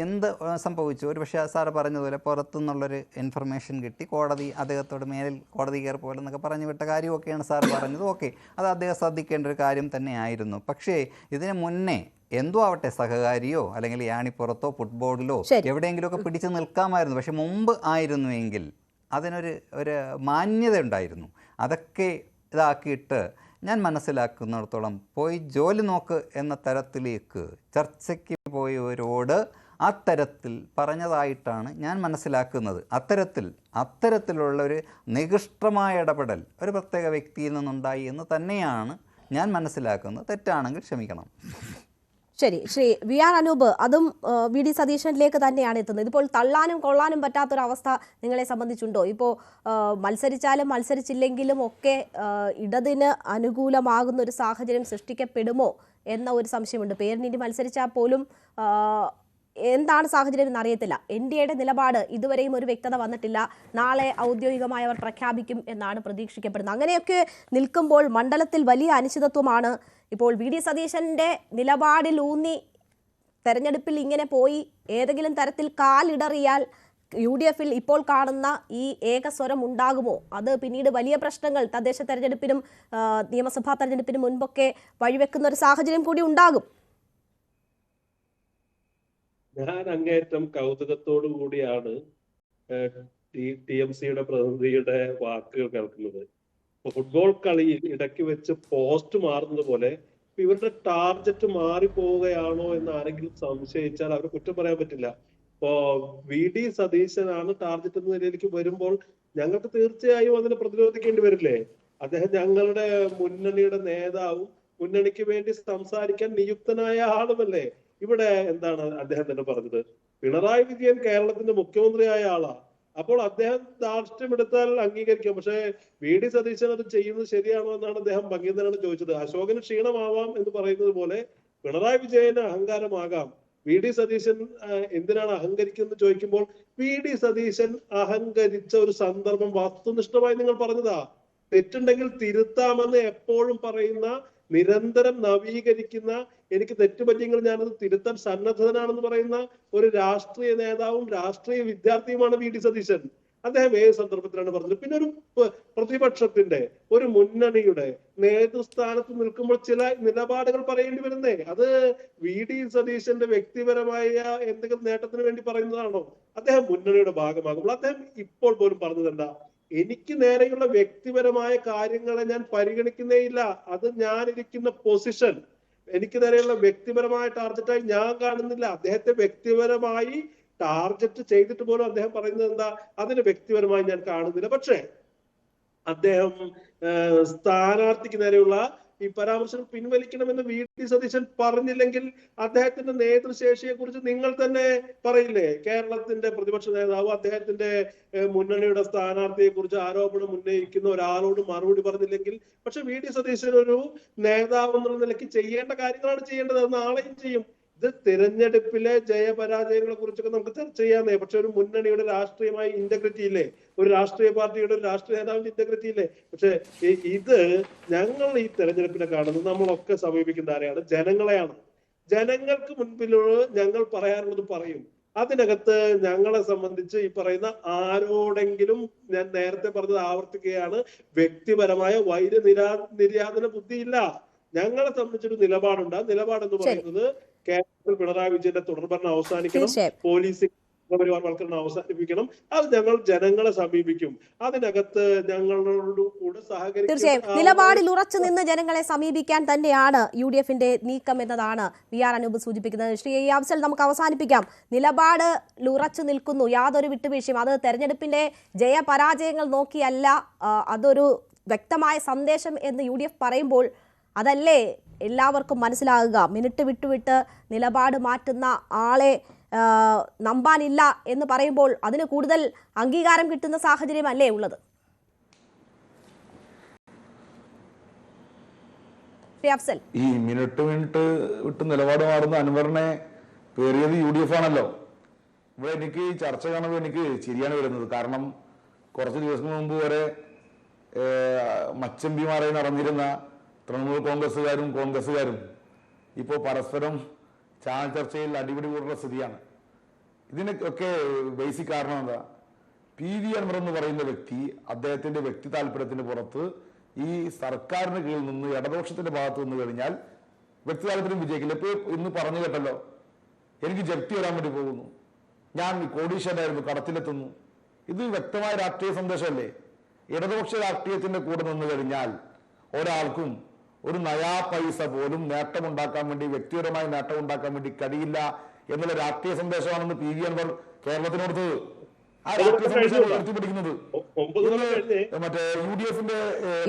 എന്ത് സംഭവിച്ചു, ഒരു പക്ഷേ സാറ് പറഞ്ഞതുപോലെ പുറത്തുനിന്നുള്ളൊരു ഇൻഫർമേഷൻ കിട്ടി, കോടതി അദ്ദേഹത്തോട് മേലിൽ കോടതി കയറി പോലെന്നൊക്കെ പറഞ്ഞു വിട്ട കാര്യമൊക്കെയാണ് സാർ പറഞ്ഞത്. ഓക്കെ, അത് അദ്ദേഹം ശ്രദ്ധിക്കേണ്ട ഒരു കാര്യം തന്നെയായിരുന്നു. പക്ഷേ ഇതിന് മുന്നേ എന്തോ ആവട്ടെ, സഹകാരിയോ അല്ലെങ്കിൽ യാണിപ്പുറത്തോ ഫുട്ബോളിലോ എവിടെയെങ്കിലുമൊക്കെ പിടിച്ചു നിൽക്കാമായിരുന്നു. പക്ഷെ മുമ്പ് ആയിരുന്നുവെങ്കിൽ അതിനൊരു മാന്യത ഉണ്ടായിരുന്നു. അതൊക്കെ ഇതാക്കിയിട്ട് ഞാൻ മനസ്സിലാക്കുന്നിടത്തോളം പോയി ജോലി നോക്ക് എന്ന തരത്തിലേക്ക് ചർച്ചയ്ക്ക് പോയവരോട് അത്തരത്തിൽ പറഞ്ഞതായിട്ടാണ് ഞാൻ മനസ്സിലാക്കുന്നത്. അത്തരത്തിലുള്ളൊരു നികൃഷ്ടമായ ഇടപെടൽ ഒരു പ്രത്യേക വ്യക്തിയിൽ നിന്നുണ്ടായി എന്ന് തന്നെയാണ് ഞാൻ മനസ്സിലാക്കുന്നത്. തെറ്റാണെങ്കിൽ ക്ഷമിക്കണം. ശരി, ശ്രീ വി ആർ അനൂപ്, അതും വി ഡി സതീശനിലേക്ക് തന്നെയാണ് എത്തുന്നത്. ഇതിപ്പോൾ തള്ളാനും കൊള്ളാനും പറ്റാത്തൊരവസ്ഥ നിങ്ങളെ സംബന്ധിച്ചുണ്ടോ? ഇപ്പോൾ മത്സരിച്ചാലും മത്സരിച്ചില്ലെങ്കിലും ഒക്കെ ഇടതിന് അനുകൂലമാകുന്ന ഒരു സാഹചര്യം സൃഷ്ടിക്കപ്പെടുമോ എന്ന ഒരു സംശയമുണ്ട്. പേരിനി മത്സരിച്ചാൽ പോലും എന്താണ് സാഹചര്യം എന്നറിയത്തില്ല. NDAയുടെ നിലപാട് ഇതുവരെയും ഒരു വ്യക്തത വന്നിട്ടില്ല. നാളെ ഔദ്യോഗികമായി അവർ പ്രഖ്യാപിക്കും എന്നാണ് പ്രതീക്ഷിക്കപ്പെടുന്നത്. അങ്ങനെയൊക്കെ നിൽക്കുമ്പോൾ മണ്ഡലത്തിൽ വലിയ അനിശ്ചിതത്വമാണ്. ഇപ്പോൾ വി ഡി സതീശൻ്റെ നിലപാടിലൂന്നി തെരഞ്ഞെടുപ്പിൽ ഇങ്ങനെ പോയി ഏതെങ്കിലും തരത്തിൽ കാലിടറിയാൽ UDF-ൽ ഇപ്പോൾ കാണുന്ന ഈ ഏകസ്വരം ഉണ്ടാകുമോ? അത് പിന്നീട് വലിയ പ്രശ്നങ്ങൾ തദ്ദേശ തെരഞ്ഞെടുപ്പിനും നിയമസഭാ തെരഞ്ഞെടുപ്പിനും മുൻപൊക്കെ വഴിവെക്കുന്ന ഒരു സാഹചര്യം കൂടി ഉണ്ടാകും. ഞാൻ അങ്ങേറ്റം കൗതുകത്തോടു കൂടിയാണ് TMCയുടെ പ്രതിനിധിയുടെ വാക്കുകൾ കേൾക്കുന്നത്. ഫുട്ബോൾ കളിയിൽ ഇടയ്ക്ക് വെച്ച് പോസ്റ്റ് മാറുന്നത് പോലെ ഇവരുടെ ടാർഗറ്റ് മാറിപ്പോവുകയാണോ എന്ന് ആരെങ്കിലും സംശയിച്ചാൽ അവർ കുറ്റം പറയാൻ പറ്റില്ല. ഇപ്പോ VD സതീശനാണ് ടാർഗറ്റ് എന്ന നിലയിലേക്ക് വരുമ്പോൾ ഞങ്ങൾക്ക് തീർച്ചയായും അതിനെ പ്രതിരോധിക്കേണ്ടി വരില്ലേ? അദ്ദേഹം ഞങ്ങളുടെ മുന്നണിയുടെ നേതാവും മുന്നണിക്ക് വേണ്ടി സംസാരിക്കാൻ നിയുക്തനായ ആളുമല്ലേ? ഇവിടെ എന്താണ് അദ്ദേഹം തന്നെ പറഞ്ഞത്? പിണറായി വിജയൻ കേരളത്തിന്റെ മുഖ്യമന്ത്രിയായ ആളാ. അപ്പോൾ അദ്ദേഹം ധാർഷ്ട്യമെടുത്താൽ അംഗീകരിക്കാം. പക്ഷേ VD സതീശൻ അത് ചെയ്യുന്നത് ശരിയാണോ എന്നാണ് അദ്ദേഹം ഭംഗീധരനാണ് ചോദിച്ചത്. അശോകന് ക്ഷീണമാവാം എന്ന് പറയുന്നത് പോലെ പിണറായി വിജയന് അഹങ്കാരമാകാം. VD സതീശൻ എന്തിനാണ് അഹങ്കരിക്കുന്നത് ചോദിക്കുമ്പോൾ VD സതീശൻ അഹങ്കരിച്ച ഒരു സന്ദർഭം വസ്തുനിഷ്ഠമായി നിങ്ങൾ പറഞ്ഞതാ. തെറ്റുണ്ടെങ്കിൽ തിരുത്താമെന്ന് എപ്പോഴും പറയുന്ന, നിരന്തരം നവീകരിക്കുന്ന, എനിക്ക് തെറ്റുപറ്റിയെങ്കിൽ ഞാനത് തിരുത്താൻ സന്നദ്ധനാണെന്ന് പറയുന്ന ഒരു രാഷ്ട്രീയ നേതാവും രാഷ്ട്രീയ വിദ്യാർത്ഥിയുമാണ് VD സതീശൻ. അദ്ദേഹം ഏത് സന്ദർഭത്തിലാണ് പറഞ്ഞത്? പിന്നെ ഒരു പ്രതിപക്ഷത്തിന്റെ, ഒരു മുന്നണിയുടെ നേതൃസ്ഥാനത്ത് നിൽക്കുമ്പോൾ ചില നിലപാടുകൾ പറയേണ്ടി വരുന്നേ. അത് VD സതീശന്റെ വ്യക്തിപരമായ എന്തെങ്കിലും നേട്ടത്തിന് വേണ്ടി പറയുന്നതാണോ? അദ്ദേഹം മുന്നണിയുടെ ഭാഗമാകുമ്പോൾ അദ്ദേഹം ഇപ്പോൾ പോലും പറഞ്ഞത് എന്താ? എനിക്ക് നേരെയുള്ള വ്യക്തിപരമായ കാര്യങ്ങളെ ഞാൻ പരിഗണിക്കുന്നേയില്ല. അത് ഞാൻ ഇരിക്കുന്ന പൊസിഷൻ, എനിക്ക് നേരെയുള്ള വ്യക്തിപരമായ ടാർഗറ്റായി ഞാൻ കാണുന്നില്ല. അദ്ദേഹത്തെ വ്യക്തിപരമായി ടാർഗറ്റ് ചെയ്തിട്ട് പോലും അദ്ദേഹം പറയുന്നത് എന്താ? അതിന് വ്യക്തിപരമായി ഞാൻ കാണുന്നില്ല. പക്ഷേ അദ്ദേഹം സ്ഥാനാർത്ഥിക്ക് നേരെയുള്ള ഈ പരാമർശം പിൻവലിക്കണമെന്ന് VD സതീശൻ പറഞ്ഞില്ലെങ്കിൽ അദ്ദേഹത്തിന്റെ നേതൃശേഷിയെ കുറിച്ച് നിങ്ങൾ തന്നെ പറയില്ലേ? കേരളത്തിന്റെ പ്രതിപക്ഷ നേതാവ് അദ്ദേഹത്തിന്റെ മുന്നണിയുടെ സ്ഥാനാർത്ഥിയെ കുറിച്ച് ആരോപണം ഉന്നയിക്കുന്ന ഒരാളോട് മറുപടി പറഞ്ഞില്ലെങ്കിൽ, പക്ഷെ VD സതീശൻ ഒരു നേതാവ് എന്നുള്ള നിലയ്ക്ക് ചെയ്യേണ്ട കാര്യങ്ങളാണ് ചെയ്യേണ്ടത്. അത് നാളെയും ചെയ്യും. ഇത് തിരഞ്ഞെടുപ്പിലെ ജയപരാജയങ്ങളെ കുറിച്ചൊക്കെ നമുക്ക് ചർച്ച ചെയ്യാന്നേ. പക്ഷെ ഒരു മുന്നണിയുടെ രാഷ്ട്രീയമായ ഇന്റഗ്രിറ്റി ഇല്ലേ? ഒരു രാഷ്ട്രീയ പാർട്ടിയുടെ ഒരു രാഷ്ട്രീയ നേതാവിന്റെ ഇന്റഗ്രിറ്റി ഇല്ലേ? പക്ഷെ ഇത് ഞങ്ങൾ ഈ തെരഞ്ഞെടുപ്പിനെ കാണുന്നത്, നമ്മളൊക്കെ സമീപിക്കുന്ന ആരെയാണ്? ജനങ്ങളെയാണ്. ജനങ്ങൾക്ക് മുൻപിലുള്ള ഞങ്ങൾ പറയാനുള്ളത് പറയും. അതിനകത്ത് ഞങ്ങളെ സംബന്ധിച്ച് ഈ പറയുന്ന ആരോടെങ്കിലും, ഞാൻ നേരത്തെ പറഞ്ഞത് ആവർത്തിക്കുകയാണ്, വ്യക്തിപരമായ നിര്യാതന ബുദ്ധിയില്ല. ഞങ്ങളെ സംബന്ധിച്ചൊരു നിലപാടുണ്ട്. ആ നിലപാടെന്ന് പറയുന്നത് കേരളത്തിൽ പിണറായി വിജയന്റെ തുടർഭരണം അവസാനിക്കണം, പോലീസിംഗ് സംഘപരിവാർവൽക്കരണം അവസാനിപ്പിക്കണം. അത് ഞങ്ങൾ ജനങ്ങളെ സമീപിക്കും. അതിനകത്ത് ഞങ്ങളോട് കൂടെ തീർച്ചയായും നിലപാടിൽ ഉറച്ചു നിന്ന് ജനങ്ങളെ സമീപിക്കാൻ തന്നെയാണ് UDFന്റെ നീക്കം എന്നതാണ് VR അനൂപ് സൂചിപ്പിക്കുന്നത്. ശ്രീ അഫ്സൽ, നമുക്ക് അവസാനിപ്പിക്കാം. നിലപാടിൽ ഉറച്ചു നിൽക്കുന്നു, യാതൊരു വിട്ടുവീഴ്ചയും. അത് തെരഞ്ഞെടുപ്പിന്റെ ജയപരാജയങ്ങൾ നോക്കിയല്ല, അതൊരു വ്യക്തമായ സന്ദേശം എന്ന് UDF പറയുമ്പോൾ അതല്ലേ എല്ലാവർക്കും മനസ്സിലാകുക? മിനിറ്റ് വിട്ടുവിട്ട് നിലപാട് മാറ്റുന്ന ആളെ നമ്പാനില്ല എന്ന് പറയുമ്പോൾ അതിന് കൂടുതൽ അംഗീകാരം കിട്ടുന്ന സാഹചര്യമല്ലേ ഉള്ളത്? അഫ്സൽ, ഈ മിനിറ്റ് വിട്ട് നിലപാട് മാറുന്ന അൻവറിനെ പേറിയത് UDF ആണല്ലോ. ഇവിടെ എനിക്ക് ഈ ചർച്ച കാണുമ്പോൾ എനിക്ക് ചിരിയാണ് വരുന്നത്. കാരണം കുറച്ച് ദിവസം മുമ്പ് വരെ മച്ചമ്പിമാരായി നടന്നിരുന്ന തൃണമൂൽ കോൺഗ്രസ്സുകാരും ഇപ്പോൾ പരസ്പരം ചാനൽ ചർച്ചയിൽ അടിപിടി കൂടുന്ന സ്ഥിതിയാണ്. ഇതിനൊക്കെ ബേസിക് കാരണം എന്താ? PV അൻവർ എന്ന് പറയുന്ന വ്യക്തി അദ്ദേഹത്തിന്റെ വ്യക്തി താല്പര്യത്തിന് പുറത്ത് ഈ സർക്കാരിന് കീഴിൽ നിന്ന് ഇടതുപക്ഷത്തിന്റെ ഭാഗത്ത് നിന്ന് കഴിഞ്ഞാൽ വ്യക്തി താല്പര്യം വിജയിക്കില്ല. ഇപ്പൊ ഇന്ന് പറഞ്ഞു കേട്ടല്ലോ, എനിക്ക് ജപ്തി വരാൻ വേണ്ടി പോകുന്നു, ഞാൻ കോടീശ്വരനായിരുന്നു, കടത്തിലെത്തുന്നു. ഇത് വ്യക്തമായ രാഷ്ട്രീയ സന്ദേശമല്ലേ? ഇടതുപക്ഷ രാഷ്ട്രീയത്തിന്റെ കൂടെ നിന്ന് കഴിഞ്ഞാൽ ഒരാൾക്കും ഒരു നയാ പൈസ പോലും നേട്ടമുണ്ടാക്കാൻ വേണ്ടി, വ്യക്തിപരമായ നേട്ടം ഉണ്ടാക്കാൻ വേണ്ടി കഴിയില്ല എന്നുള്ള രാഷ്ട്രീയ സന്ദേശമാണെന്ന് PV അൻവർ കേരളത്തിന് കൊടുത്തത്. ആ രാഷ്ട്രീയ സന്ദേശം ഉയർത്തിപ്പിടിക്കുന്നത് മറ്റേ UDFന്റെ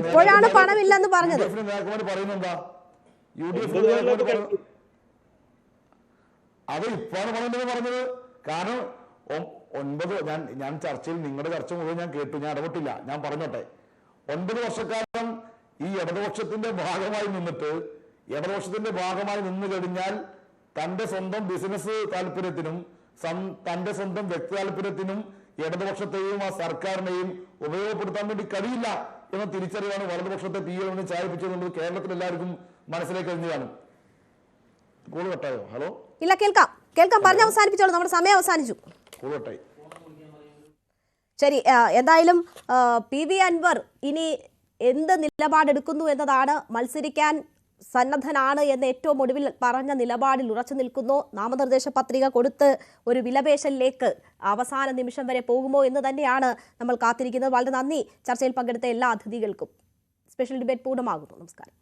ഇപ്പോഴാണ് പണമില്ലെന്ന് പറഞ്ഞത്. നേതാക്കന്മാർ പറയുന്നത് എന്താ? UDF അത് ഇപ്പോഴാണ് പണമില്ലെന്ന് പറഞ്ഞത്. കാരണം 9 ഞാൻ ചർച്ചയിൽ നിങ്ങളുടെ ചർച്ച മുഴുവൻ ഞാൻ കേട്ടു, ഞാൻ ഇടപെട്ടില്ല. ഞാൻ പറഞ്ഞോട്ടെ, 9 വർഷക്കാലം ഈ ഇടതുപക്ഷത്തിന്റെ ഭാഗമായി നിന്നിട്ട്, ഇടതുപക്ഷത്തിന്റെ ഭാഗമായി നിന്ന് കഴിഞ്ഞാൽ തന്റെ സ്വന്തം ബിസിനസ് താല്പര്യത്തിനും തന്റെ സ്വന്തം വ്യക്തി താല്പര്യത്തിനും ഇടതുപക്ഷത്തെയും ആ സർക്കാരിനെയും ഉപയോഗപ്പെടുത്താൻ വേണ്ടി കഴിയില്ല എന്ന തിരിച്ചറിവാണ് വലതുപക്ഷത്തെ PL ചായപ്പിച്ചത്. കേരളത്തിൽ എല്ലാവർക്കും മനസ്സിലേക്ക് കഴിഞ്ഞതാണ്. കോൾ കട്ടായോ? ഹലോ, ഇല്ല, കേൾക്കാം പറഞ്ഞ് അവസാനിപ്പിച്ചോളൂ, നമ്മുടെ സമയം അവസാനിച്ചു. കോൾ കട്ടായി. ശരി, എന്തായാലും PV അൻവർ ഇനി എന്ത് നിലപാടെടുക്കുന്നു എന്നതാണ്. മത്സരിക്കാൻ സന്നദ്ധനാണ് എന്ന് ഏറ്റവും ഒടുവിൽ പറഞ്ഞ നിലപാടിൽ ഉറച്ചു നിൽക്കുന്നു. നാമനിർദ്ദേശ പത്രിക കൊടുത്ത് ഒരു വിലപേശലിലേക്ക് അവസാന നിമിഷം വരെ പോകുമോ എന്ന് തന്നെയാണ് നമ്മൾ കാത്തിരിക്കുന്നത്. വളരെ നന്ദി ചർച്ചയിൽ പങ്കെടുത്ത എല്ലാ അതിഥികൾക്കും. സ്പെഷ്യൽ ഡിബേറ്റ് പൂർണ്ണമാകുന്നു. നമസ്കാരം.